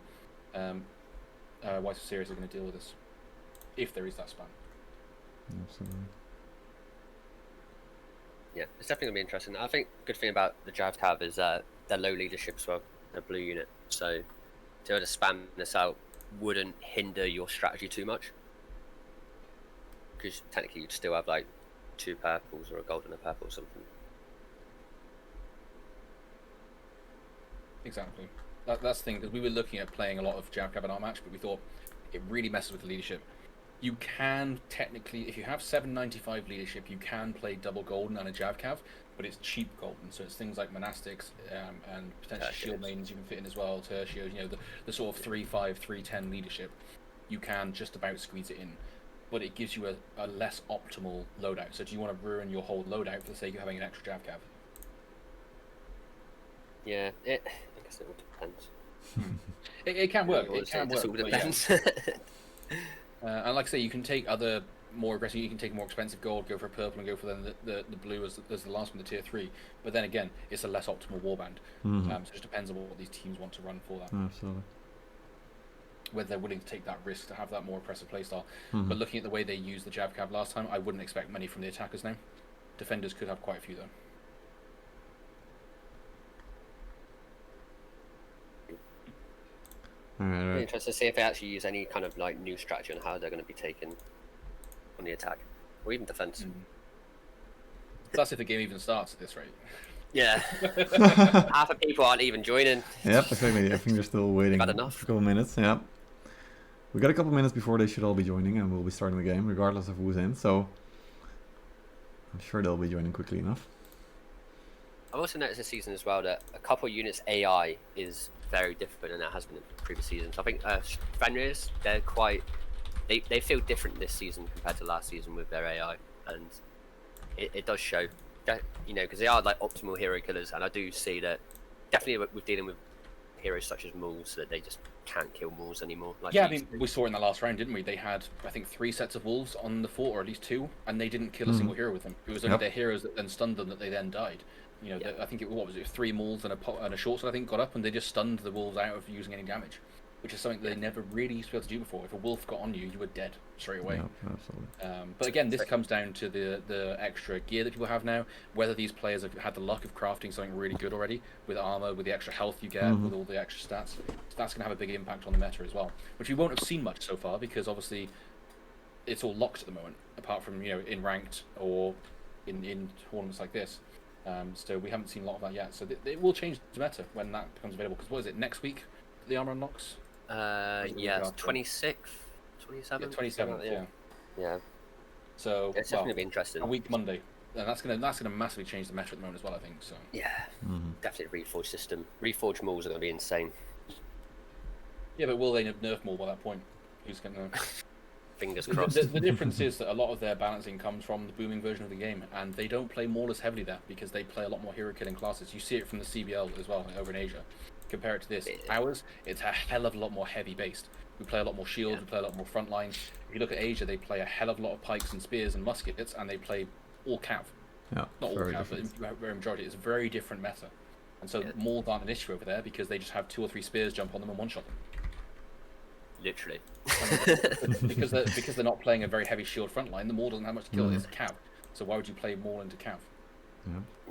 WhySoSerious are going to deal with this, if there is that spam. Absolutely. Yeah, it's definitely going to be interesting. I think the good thing about the Jav Cav is their low leadership as well, their blue unit. So to be able to spam this out wouldn't hinder your strategy too much. Because technically you'd still have like 2 purples or a gold and a purple or something. Exactly. That's the thing, because we were looking at playing a lot of Jav Cav in our match, but we thought it really messes with the leadership. You can technically, if you have 795 leadership, you can play double golden and a Jav Cav, but it's cheap golden. So it's things like monastics and potentially shield maidens you can fit in as well, tertios, you know, the sort of 3-5, 3-10 leadership. You can just about squeeze it in, but it gives you a less optimal loadout. So do you want to ruin your whole loadout for the sake of having an extra Jav Cav? Yeah, I guess it all depends. It can work. It can work. It all depends. And like I say, you can take other more aggressive. You can take more expensive gold, go for a purple, and go for then the blue as the last one, the tier 3. But then again, it's a less optimal warband. So it just depends on what these teams want to run for that. Absolutely. Whether they're willing to take that risk to have that more oppressive playstyle. But looking at the way they used the Jav Cav last time, I wouldn't expect many from the attackers now. Defenders could have quite a few though. Alright. Be interested to see if they actually use any kind of like new strategy on how they're going to be taken on the attack or even defense. That's if the game even starts at this rate. Yeah. Half the people aren't even joining. Yep, exactly. I think they're still waiting Got for enough. a couple minutes. Yeah. We got a couple minutes before they should all be joining, and we'll be starting the game regardless of who's in. So I'm sure they'll be joining quickly enough. I've also noticed this season as well that a couple of units AI is very different than it has been in previous seasons. I think Fenrir's, they're quite, they feel different this season compared to last season with their AI, and it does show that, you know, because they are like optimal hero killers, and I do see that definitely with dealing with heroes such as Mauls, that they just can't kill Mauls anymore. Like yeah, I mean, we saw it in the last round, didn't we? They had, I think, 3 sets of wolves on the fort, or at least 2, and they didn't kill a single hero with them. It was only their heroes that then stunned them that they then died. You know, I think what was it, 3 Mauls and a short sword, I think, got up, and they just stunned the wolves out of using any damage, which is something they never really used to be able to do before. If a wolf got on you, you were dead straight away. Yeah, absolutely. But again, this comes down to the extra gear that people have now, whether these players have had the luck of crafting something really good already, with armor, with the extra health you get, with all the extra stats. So that's going to have a big impact on the meta as well, which we won't have seen much so far, because obviously it's all locked at the moment, apart from, you know, in ranked or in tournaments like this. So we haven't seen a lot of that yet. So it will change the meta when that becomes available. Because what is it, next week the armor unlocks? Yeah, 26th, 27th. Yeah, 27th. Yeah. Yeah. So It's definitely be interesting. A week Monday, and that's gonna massively change the meta at the moment as well, I think. So yeah, definitely Reforge system. Reforge Mauls are going to be insane. Yeah, but will they nerf more by that point? Who's gonna? Fingers The, crossed. the difference is that a lot of their balancing comes from the booming version of the game, and they don't play Maulers heavily there because they play a lot more hero killing classes. You see it from the CBL as well over in Asia. Compare it to this. Ours, it's a hell of a lot more heavy based. We play a lot more shields, we play a lot more frontline. If you look at Asia, they play a hell of a lot of pikes and spears and muskets, and they play all cav. Yeah, Not all very cav, different. but very majority. It's a very different meta. And so Mauls aren't an issue over there because they just have 2 or 3 spears jump on them and one-shot them. Literally. because they're not playing a very heavy shield frontline, the Maul doesn't have much to kill. It's a cav. So why would you play Maul into cav?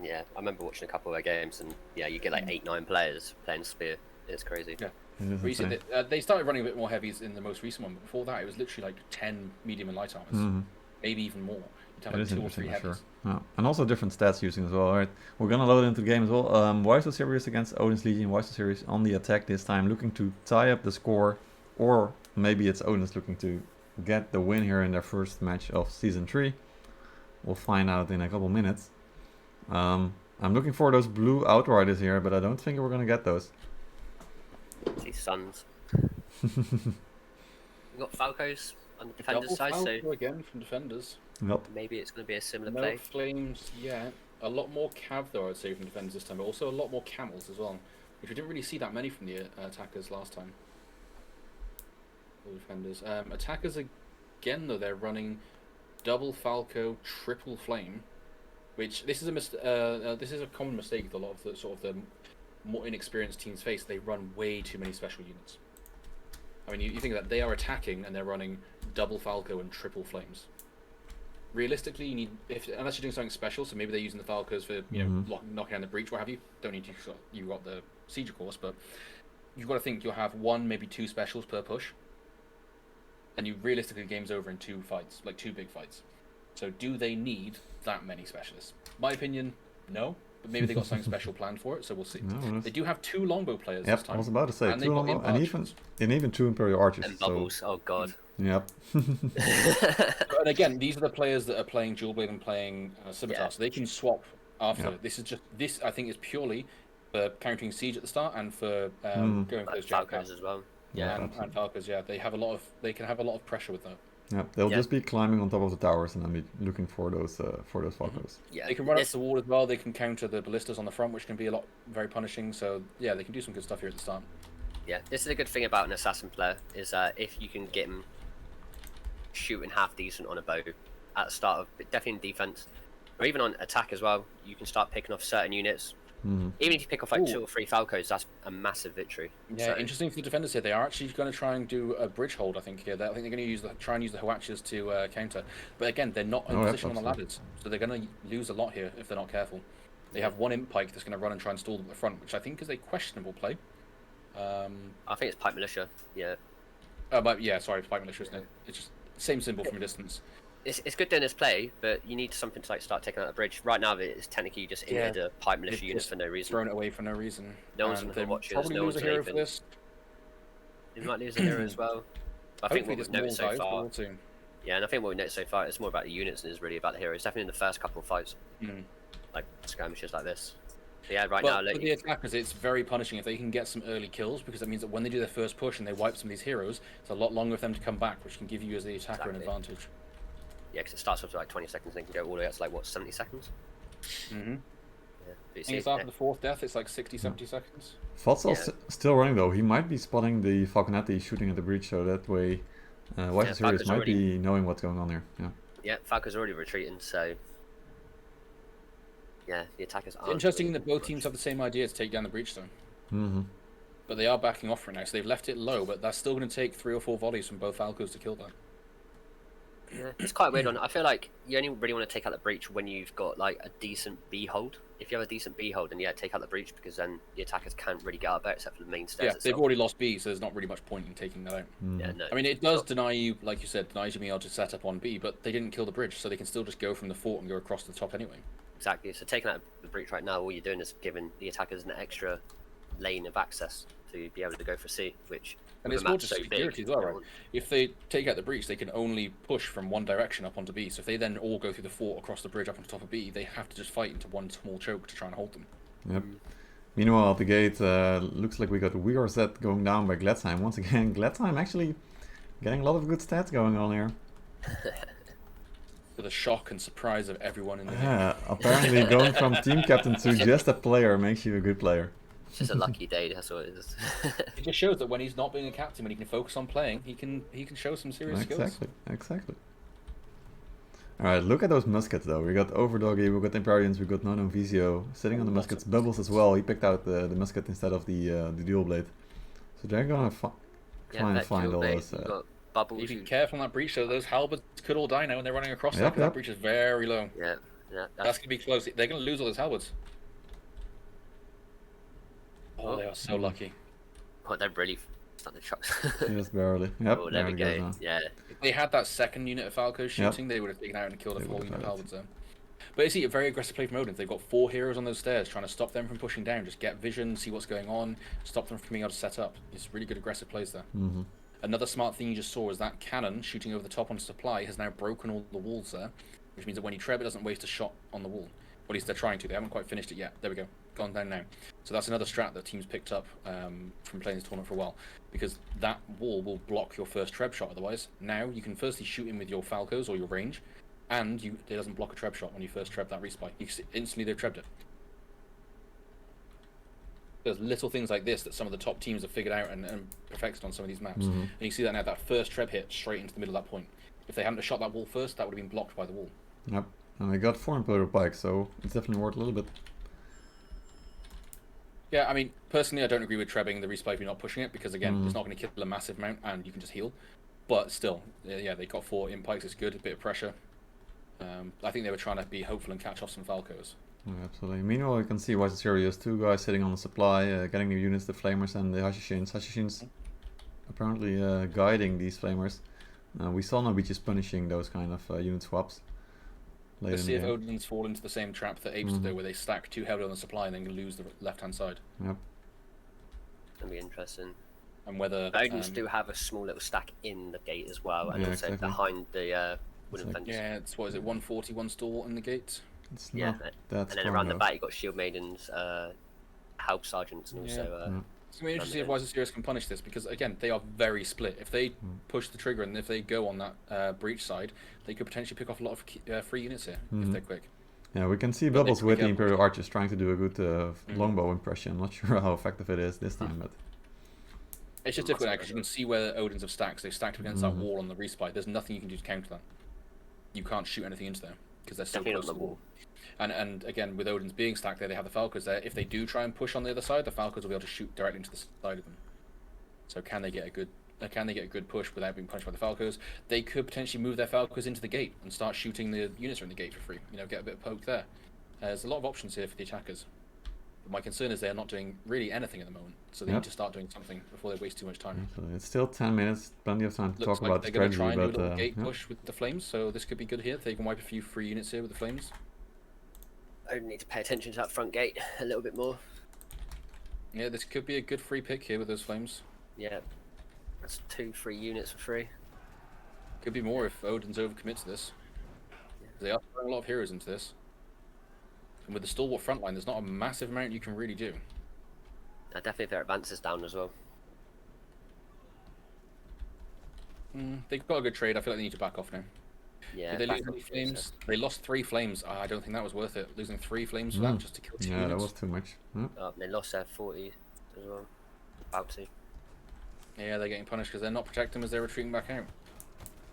Yeah, I remember watching a couple of their games, and yeah, you get like 8-9 players playing spear. It's crazy. Yeah. It is They started running a bit more heavies in the most recent one, but before that it was literally like 10 medium and light armors, maybe even more. You'd have It like is 2 or interesting 3 for heavies. sure. Yeah. And also different stats using as well. Alright, we're gonna load into the game as well. WhySoSerious against Odin's Legion. WhySoSerious on the attack this time, looking to tie up the score, or maybe it's Odin's looking to get the win here in their first match of Season 3. We'll find out in a couple minutes. I'm looking for those blue Outriders here, but I don't think we're gonna get those. These Suns. We've got Falcos on the defender's Double side, so Falco again from defenders. Yep. maybe it's going to be a similar No play. flames yet. A lot more cav though, I'd say, from defenders this time, but also a lot more camels as well, which we didn't really see that many from the attackers last time. The defenders. Attackers again though, they're running double Falco, triple flame, which this is a common mistake that a lot of the sort of the more inexperienced teams face. They run way too many special units. I mean, you think that they are attacking and they're running double Falco and triple flames. Realistically, you need, unless you're doing something special, so maybe they're using the Falcos for knocking down the breach, what have you. Don't need to. You got the siege, of course, but you've got to think you'll have 1, maybe 2 specials per push, and you realistically the game's over in 2 fights, like 2 big fights. So do they need that many specialists? My opinion, no. But maybe they got something special planned for it, so we'll see. No, they do have 2 longbow players yep, this time. I was about to say and 2 longbow, and even 2 Imperial Archers. And bubbles. Oh god. Yep. And again, these are the players that are playing Dual Blade and playing Scimitar, so they can swap after. Yep. This I think is purely for countering siege at the start and for going for those Falcos as well. Yeah, and Falcos. Yeah, they can have a lot of pressure with that. Yep, they'll just be climbing on top of the towers and then be looking for those Falcos. Yeah, they can run up the wall as well. They can counter the ballistas on the front, which can be very punishing. So yeah, they can do some good stuff here at the start. Yeah, this is a good thing about an assassin player is if you can get him shooting half decent on a bow at the start of, definitely in defense, or even on attack as well, you can start picking off certain units. Even if you pick off like 2 or 3 Falcos, that's a massive victory. Yeah, so interesting for the defenders here. They are actually going to try and do a bridge hold, I think, here. I think they're going to try and use the Hwachas to counter. But again, they're not in position on the ladders, so they're going to lose a lot here if they're not careful. They have 1 Imp Pike that's going to run and try and stall them at the front, which I think is a questionable play. I think it's Pike Militia, yeah. But yeah, sorry, it's Pike Militia, isn't it? It's just same symbol from a distance. It's good doing this play, but you need something to like start taking out the bridge. Right now, it's technically just injured a Pike Militia unit for no reason. Thrown it away for no reason. No one's going to watch it. Probably no lose one's a hero for this. They might lose a hero as well. I think what we've noticed so far. Yeah, and I think what we've noticed so far is more about the units than it is really about the heroes. Definitely in the first couple of fights, like skirmishes like this. But yeah, now. For the attackers, it's very punishing if they can get some early kills, because that means that when they do their first push and they wipe some of these heroes, it's a lot longer for them to come back, which can give you as the attacker an advantage. Yeah, because it starts off to like 20 seconds, and they can go all the way up to like, what, 70 seconds? Mm-hmm. Yeah. I think it's after the 4th death, it's like 60, 70 seconds. Fatsal's still running though. He might be spotting the Falconetti shooting at the breach, so that way WhySoSerious might be knowing what's going on here. Yeah. Yeah, Falco's already retreating, so yeah, the attackers are. Interesting that both teams have the same idea to take down the breach, though. But they are backing off right now, so they've left it low, but that's still going to take 3 or 4 volleys from both Falcos to kill that. Yeah, it's quite weird. I feel like you only really want to take out the breach when you've got like a decent B hold. If you have a decent B hold, then yeah, take out the breach, because then the attackers can't really get out there except for the main stairs. Yeah, they've already lost B, so there's not really much point in taking that out. Yeah, no. I mean, it does deny you, like you said, denies you being able to set up on B, but they didn't kill the bridge, so they can still just go from the fort and go across to the top anyway. Exactly. So taking out the breach right now, all you're doing is giving the attackers an extra lane of access to be able to go for C, which. And it's more just security as well, right? If they take out the breach, they can only push from one direction up onto B. So if they then all go through the fort across the bridge up onto top of B, they have to just fight into one small choke to try and hold them. Yep. Meanwhile, at the gate, looks like we got WhySoSerious going down by Gladsheim. Once again, Gladsheim actually getting a lot of good stats going on here. For the shock and surprise of everyone in the game. Yeah, apparently going from team captain to just a player makes you a good player. It's just a lucky day, that's what it is. It just shows that when he's not being a captain, when he can focus on playing, he can show some serious skills. Exactly. Alright, look at those muskets though. We got Overdoggy, we got Imperians, we got Nono Visio sitting on the muskets. Bubbles as well. He picked out the musket instead of the dual blade. So they're gonna try and find all those. Bubbles. If you be careful on that breach, so those halberds could all die now when they're running across that. That breach is very low. Yeah. That's gonna be close. They're gonna lose all those halberds. Oh, they are so lucky. Oh, they're really starting to trucks. Just barely. Yep. Oh, there we go. Yeah. If they had that second unit of Falcos shooting, they would have taken out and killed a full unit of halberds there. But you see, a very aggressive play from Odin. They've got 4 heroes on those stairs, trying to stop them from pushing down. Just get vision, see what's going on, stop them from being able to set up. It's really good aggressive plays there. Another smart thing you just saw is that cannon shooting over the top on supply has now broken all the walls there, which means that when you treb, it doesn't waste a shot on the wall. Or at least they're trying to. They haven't quite finished it yet. There we go. Gone down now. So that's another strat that teams picked up from playing this tournament for a while, because that wall will block your first treb shot otherwise. Now you can firstly shoot in with your Falcos or your range, and it doesn't block a treb shot when you first treb that respike. Instantly they've trebbed it. There's little things like this that some of the top teams have figured out and perfected on some of these maps. And you see that now, that first treb hit straight into the middle of that point. If they hadn't shot that wall first, that would have been blocked by the wall. Yep. And we got 4 Imperial Pikes, so it's definitely worth a little bit. Yeah, I mean, personally, I don't agree with trebbing the respike if you're not pushing it, because again, it's not going to kill a massive amount and you can just heal. But still, yeah, they got 4 Imp Pikes, it's good, a bit of pressure. I think they were trying to be hopeful and catch off some Falcos. Yeah, absolutely. Meanwhile, you can see WhySoSerious, 2 guys sitting on the supply, getting new units, the Flamers and the Hashishins. Hashishins apparently guiding these Flamers. We saw Nobichis punishing those kind of unit swaps. Let's see if Odin's fall into the same trap that Apes do, where they stack too heavily on the supply and then lose the left-hand side. Yep. That'll be interesting. And whether Odins do have a small little stack in the gate as well, and also behind the wooden fence. Yeah, it's, what is it, 141 stall in the gate? It's not that and then around the back you got Shield Maidens, Help Sergeants, and also... It's going to be interesting if WhySoSerious can punish this, because again, they are very split. If they push the trigger and if they go on that breach side, they could potentially pick off a lot of free units here if they're quick. Yeah, we can see Bubbles with the Imperial Archers trying to do a good longbow impression. I'm not sure how effective it is this time, but... It's just difficult now, because you can see where the Odins have stacked. They've stacked against that wall on the respike. There's nothing you can do to counter that. You can't shoot anything into there, because they're so close to the wall. And again, with Odin's being stacked there, they have the Falcos there. If they do try and push on the other side, the Falcos will be able to shoot directly into the side of them. So can they get a good push without being punished by the Falcos? They could potentially move their Falcos into the gate and start shooting the units in the gate for free. You know, get a bit of poke there. There's a lot of options here for the attackers. But my concern is they're not doing really anything at the moment, so they need to start doing something before they waste too much time. It's still 10 minutes, plenty of time to talk about the strategy. They're going to try and do a little gate push with the flames, so this could be good here. They can wipe a few free units here with the flames. I need to pay attention to that front gate a little bit more. Yeah, this could be a good free pick here with those flames. Yeah, that's 2 free units for free. Could be more if Odin's overcommits to this. They are throwing a lot of heroes into this. And with the stalwart front line, there's not a massive amount you can really do. Definitely if their advance is down as well. They've got a good trade. I feel like they need to back off now. Yeah, did they lose any flames? They lost 3 flames. I don't think that was worth it. Losing 3 flames for that just to kill 2 units. That was too much. They lost their 40 as well. About to. Yeah, they're getting punished because they're not protecting as they're retreating back out.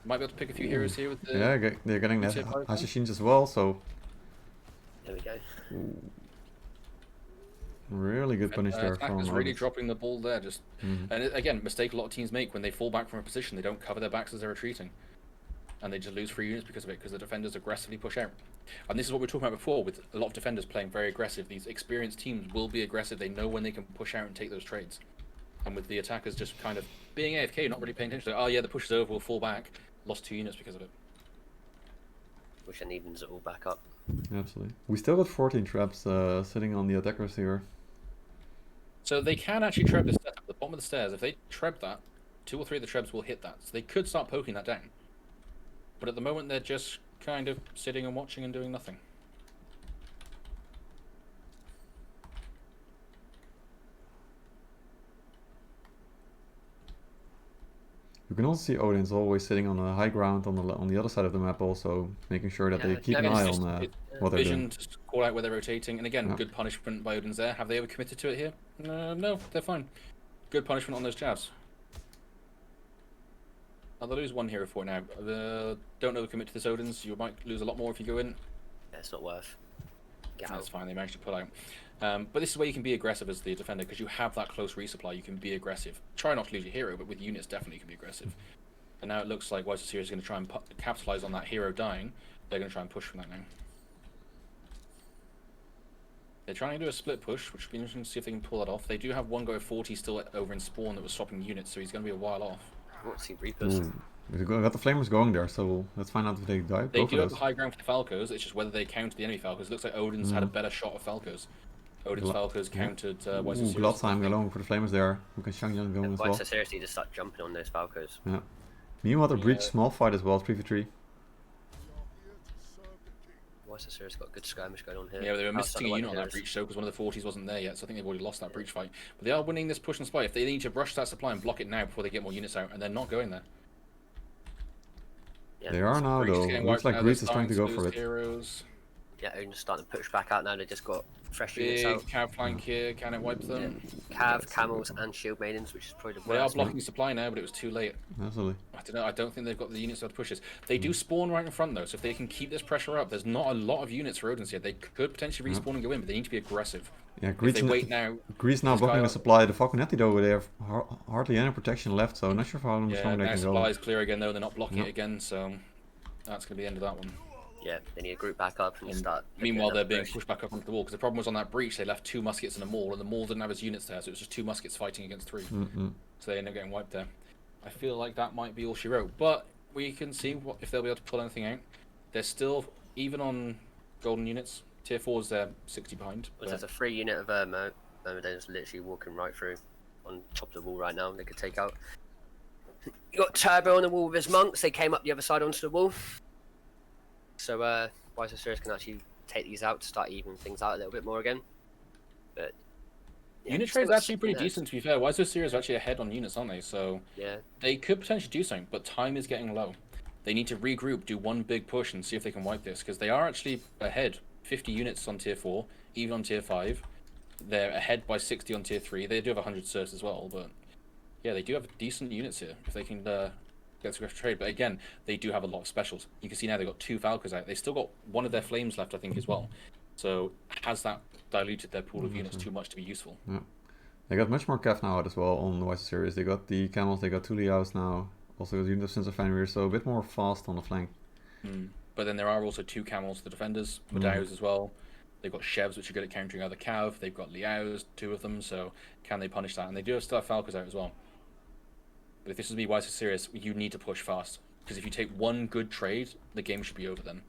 Might be able to pick a few heroes here with the... Yeah, they're getting the Hashishins as well, so... There we go. Really good punish there from Odin. Really dropping the ball there. Just and again, mistake a lot of teams make when they fall back from a position. They don't cover their backs as they're retreating. And they just lose free units because of it, because the defenders aggressively push out. And this is what we were talking about before, with a lot of defenders playing very aggressive. These experienced teams will be aggressive. They know when they can push out and take those trades. And with the attackers just kind of being AFK, not really paying attention, like, oh yeah, the push is over, we'll fall back. Lost 2 units because of it. Wish and evens it all back up. Absolutely. We still got 14 traps sitting on the attackers here. So they can actually treb this at the bottom of the stairs. If they treb that, 2 or 3 of the trebs will hit that. So they could start poking that down. But at the moment, they're just kind of sitting and watching and doing nothing. You can also see Odin's always sitting on the high ground on the other side of the map, also making sure that they Yeah, keep no, an it's eye just- on it- what they're Vision doing. to call out where they're rotating, and again, Yeah. good punishment by Odin's there. Have they ever committed to it here? No, they're fine. Good punishment on those jabs. Now they lose one hero for it now. Don't overcommit to this Odin's. You might lose a lot more if you go in. Yeah, it's not worth. Get That's out. fine. They managed to pull out. But this is where you can be aggressive as the defender because you have that close resupply. You can be aggressive. Try not to lose your hero, but with units definitely you can be aggressive. And now it looks like WhySoSerious is going to try and capitalize on that hero dying. They're going to try and push from that now. They're trying to do a split push, which would be interesting to see if they can pull that off. They do have one guy 40 still over in spawn that was swapping units, so he's going to be a while off. I want to see Reapers. Ooh. We got the flamers going there, so let's find out if they die. They Go do for have the those. high ground for the Falcos, it's just whether they counter the enemy Falcos. It looks like Odin's had a better shot of Falcos. Odin's Falcos countered Ooh, WhySoSerious. blood time going for the flamers there. We can Shangyang going And as why well. so seriously just start jumping on those Falcos? Yeah. Meanwhile, the breach Yeah. small fight as well, 3v3. Why so serious got good skirmish going on here? Yeah, they were Outside missing a the unit on that heroes. breach though, because one of the 40s wasn't there yet, so I think they've already lost that breach fight. But they are winning this push and supply. If they need to rush that supply and block it now before they get more units out, and they're not going there. Yeah, They are now Breach is though. getting Looks wiped like now, Greece they're is trying to go starting for lose it. Heroes. Yeah, Odin's starting to push back out now. They just got fresh units Big out. cav flank here, can it wipe them? Cav, camels, and shield maidens, which is probably the They are worst. blocking supply now, but it was too late. Absolutely. I don't know. I don't think they've got the units to push this. They do spawn right in front though, so if they can keep this pressure up, there's not a lot of units for Odin's here. They could potentially respawn and go in, but they need to be aggressive. Yeah, If Greece, they wait now, Greece now this guy- blocking the supply. The Falconetti though, they have hardly any protection left, so not sure for how much yeah, longer they now can supply go. is clear again though. They're not blocking Yep. it again, so that's going to be the end of that one. Yeah, they need to group back up and start. Meanwhile, they're looking at being another push. pushed back up onto the wall because the problem was on that breach. They left 2 muskets and a maul, and the maul didn't have his units there, so it was just 2 muskets fighting against 3. So they end up getting wiped there. I feel like that might be all she wrote, but we can see if they'll be able to pull anything out. They're still, even on golden units, tier 4s they're 60 behind. Well, there's a free unit of they're just literally walking right through on top of the wall right now. They could take out. You got Turbo on the wall with his monks. They came up the other side onto the wall. So WhySoSerious can actually take these out to start evening things out a little bit more again. But yeah, Unit still trade's actually sitting pretty there. decent, to be fair. WhySoSerious are actually ahead on units, aren't they? So Yeah, they could potentially do something, but time is getting low. They need to regroup, do one big push, and see if they can wipe this, because they are actually ahead. 50 units on tier 4, even on tier 5. They're ahead by 60 on tier 3. They do have 100 serfs as well, but yeah, they do have decent units here if they can get to trade. But again, they do have a lot of specials. You can see now they've got 2 Falcons out. They still got one of their flames left, I think, as well. So has that diluted their pool of units too much to be useful? Yeah. They got much more cav now out as well on the WhySoSerious. They got the camels, they got 2 Liaos now. Also got unit of Sins of Fenrir, so a bit more fast on the flank. But then there are also 2 camels for the defenders, Medaos as well. They've got Chevs, which are good at countering other cav. They've got Liaos, 2 of them, so can they punish that? And they do have still have Falcons out as well. But if this is to be WhySoSerious, you need to push fast. Because if you take one good trade, the game should be over then.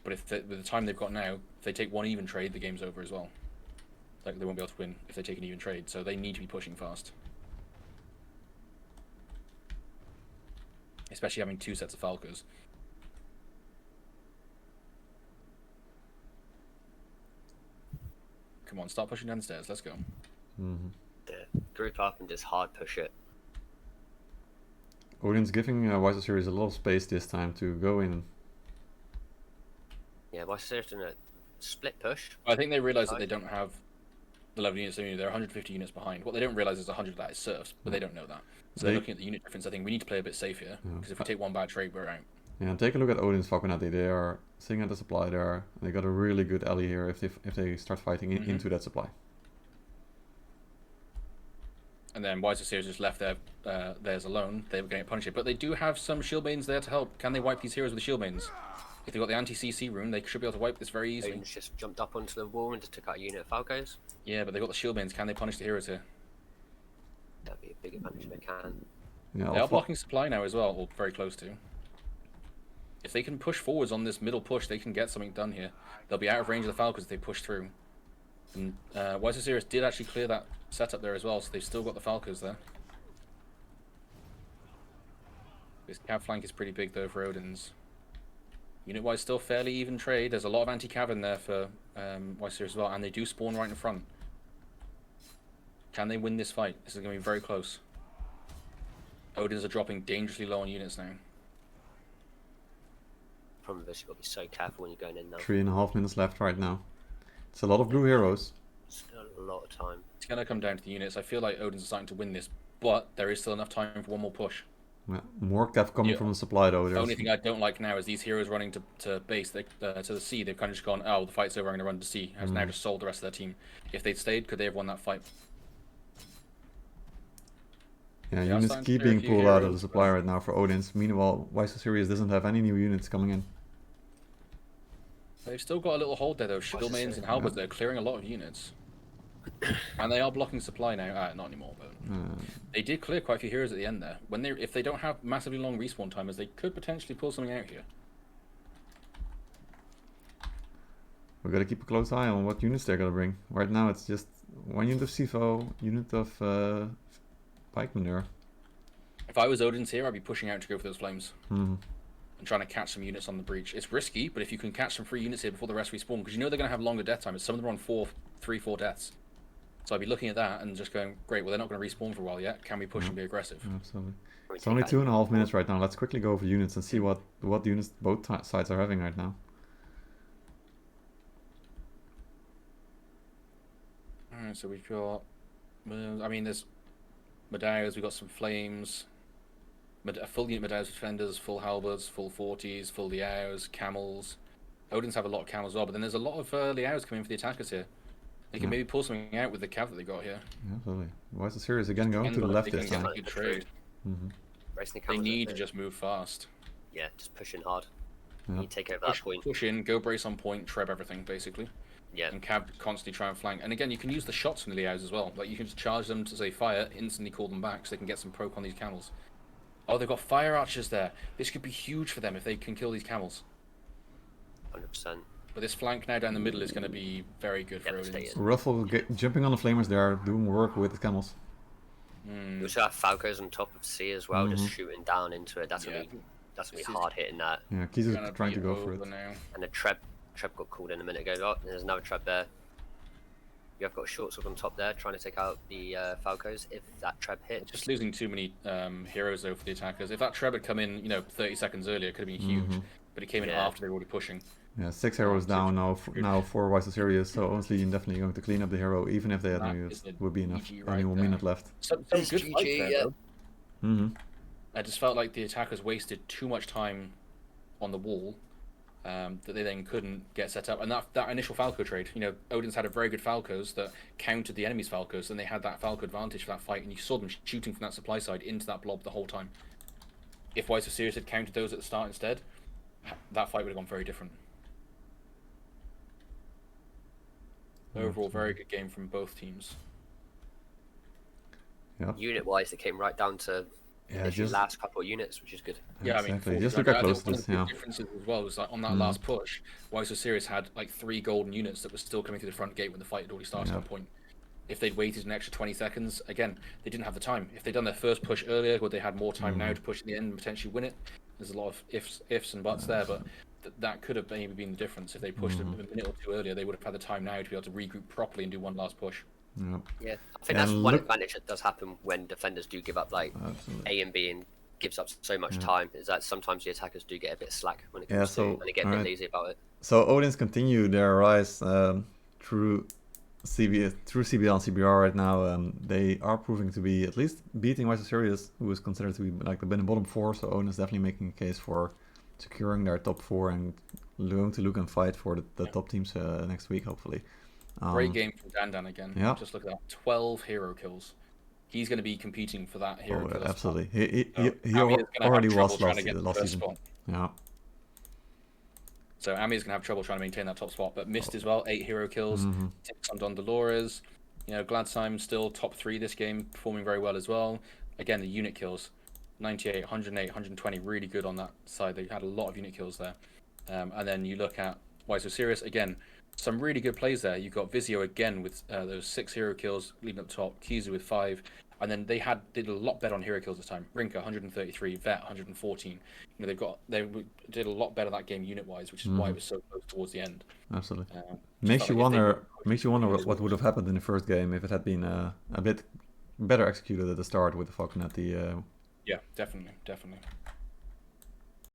But if with the time they've got now, if they take one even trade, the game's over as well. Like, they won't be able to win if they take an even trade, so they need to be pushing fast. Especially having 2 sets of Falcons. Come on, start pushing downstairs, let's go. group up and just hard push it. Odin's giving WhySoSerious a lot of space this time to go in. Yeah, WhySoSerious doing a split push. I think they realise that they don't have the level of units they need. They're 150 units behind. What they don't realise is 100 of that is serfs, but they don't know that. So they're looking at the unit difference. I think we need to play a bit safe here, because if we take one bad trade, we're out. Yeah, and take a look at Odin's Falconetti. They are sitting at the supply there. They got a really good ally here if they start fighting into that supply. And then WhySoSerious just left theirs alone. They were going to punish it, but they do have some shield maidens there to help. Can they wipe these heroes with the shield maidens? If they've got the anti-CC rune, they should be able to wipe this very easily. Odin's just jumped up onto the wall and just took out a unit of Falcos. Yeah, but they've got the shield maidens. Can they punish the heroes here? That'd be a big advantage if they can. Yeah, They are blocking supply now as well, or very close to. If they can push forwards on this middle push, they can get something done here. They'll be out of range of the Falcons if they push through. And WhySoSerious did actually clear that setup there as well, so they've still got the Falcons there. This cav flank is pretty big though for Odin's. Unit-wise, still fairly even trade. There's a lot of anti-cav in there for WhySoSerious as well, and they do spawn right in front. Can they win this fight? This is going to be very close. Odins are dropping dangerously low on units now. Problem is, you've got to be so careful when you're going in now. 3.5 minutes left right now. It's a lot of blue heroes. Still a lot of time. It's going to come down to the units. I feel like Odin's are starting to win this, but there is still enough time for one more push. Yeah, more cav coming from the supply though. The only thing I don't like now is these heroes running to base, to the sea. They've kind of just gone, oh, the fight's over, I'm going to run to sea. Has now just sold the rest of their team. If they'd stayed, could they have won that fight? Yeah, units keep being pulled out of the supply right now for Odin's. Meanwhile, WhySoSerious doesn't have any new units coming in. They've still got a little hold there though. Shield mains and halberds, they're clearing a lot of units. And they are blocking supply now. Not anymore, but they did clear quite a few heroes at the end there. If they don't have massively long respawn timers, they could potentially pull something out here. We've got to keep a close eye on what units they're going to bring. Right now it's just one unit of CFO, unit of pikemen there. If I was Odin's here, I'd be pushing out to go for those flames. And trying to catch some units on the breach. It's risky, but if you can catch some free units here before the rest respawn, because you know they're going to have longer death time. Some of them are on 3-4 deaths. So I'd be looking at that and just going, great, well, they're not going to respawn for a while yet. Can we push and be aggressive? Absolutely. It's only 2.5 minutes right now. Let's quickly go over units and see what units both sides are having right now. Alright, so we've got... I mean, there's Medaos, we've got some flames. A full unit Medaos defenders, full halberds, full 40s, full Liaos, camels. Odin's have a lot of camels as well, but then there's a lot of Liaos coming for the attackers here. They can maybe pull something out with the cav that they got here. Yeah, absolutely. WhySoSerious again going to the left this time. Good trade. They need to just move fast. Yeah, just push in hard. Yeah. You take over that point. Push in, go brace on point, treb everything basically. Yeah. And cav constantly try and flank. And again, you can use the shots from the Liaos as well. Like you can just charge them to say fire, instantly call them back so they can get some proc on these camels. Oh, they've got fire archers there. This could be huge for them if they can kill these camels. 100%. But this flank now down the middle is going to be very good for Odin. Ruffle jumping on the flamers there, doing work with the camels. We also have Falcos on top of C as well, just shooting down into it. That's gonna be hard hitting that. Yeah, Keys is trying to go for it. Now. And the treb got called in a minute ago. Oh, there's another treb there. You have got short sword on top there, trying to take out the Falcos. If that treb hit, just losing too many heroes though for the attackers. If that treb had come in, 30 seconds earlier, it could have been huge. But it came in after they were already pushing. Yeah, 6 heroes down now for WhySoSerious, so honestly definitely going to clean up the hero, even if they had units, would be enough. Only 1 minute left. Some good fight there, though. I just felt like the attackers wasted too much time on the wall that they then couldn't get set up. And that initial Falco trade, Odin's had a very good Falcos that countered the enemy's Falcos, and they had that Falco advantage for that fight, and you saw them shooting from that supply side into that blob the whole time. If WhySoSerious had countered those at the start instead, that fight would have gone very different. Overall, very good game from both teams. Yeah. Unit-wise, they came right down to the last couple of units, which is good. Yeah, exactly. I mean, just look at close differences as well was like on that last push, WhySoSerious had like 3 golden units that were still coming through the front gate when the fight had already started on point. If they'd waited an extra 20 seconds, again, they didn't have the time. If they'd done their first push earlier, would they had more time now to push at the end and potentially win it? There's a lot of ifs and buts there, but that could have maybe been the difference. If they pushed a minute or two earlier, they would have had the time now to be able to regroup properly and do one last push. Yeah, I think that's one advantage that does happen when defenders do give up like A and B and gives up so much time, is that sometimes the attackers do get a bit slack when it comes to, and they get a bit lazy about it. So Odin's continue their rise through CBR and CBR right now. They are proving to be at least beating WhySoSerious, who is considered to be like the bottom 4. So Odin is definitely making a case for securing their top 4 and going to look and fight for the top teams next week, hopefully. Great game from Dan again. Yeah. Just look at that, 12 hero kills. He's going to be competing for that hero kill. Absolutely. He already was last season. Yeah. So Ami's going to have trouble trying to maintain that top spot, but missed as well. 8 hero kills. Tips on Don Dolores. Gladsheim still top 3 this game, performing very well as well. Again, the unit kills. 98, 108, 120, really good on that side. They had a lot of unit kills there. And then you look at WhySoSerious, again, some really good plays there. You've got Vizio again with those 6 hero kills leading up top, Kizu with 5, and then they did a lot better on hero kills this time. Rinka 133, Vet 114. They did a lot better that game unit wise, which is why it was so close towards the end. Absolutely. Makes you wonder what would have happened in the first game if it had been a bit better executed at the start with the Falcon at the Yeah, definitely, definitely.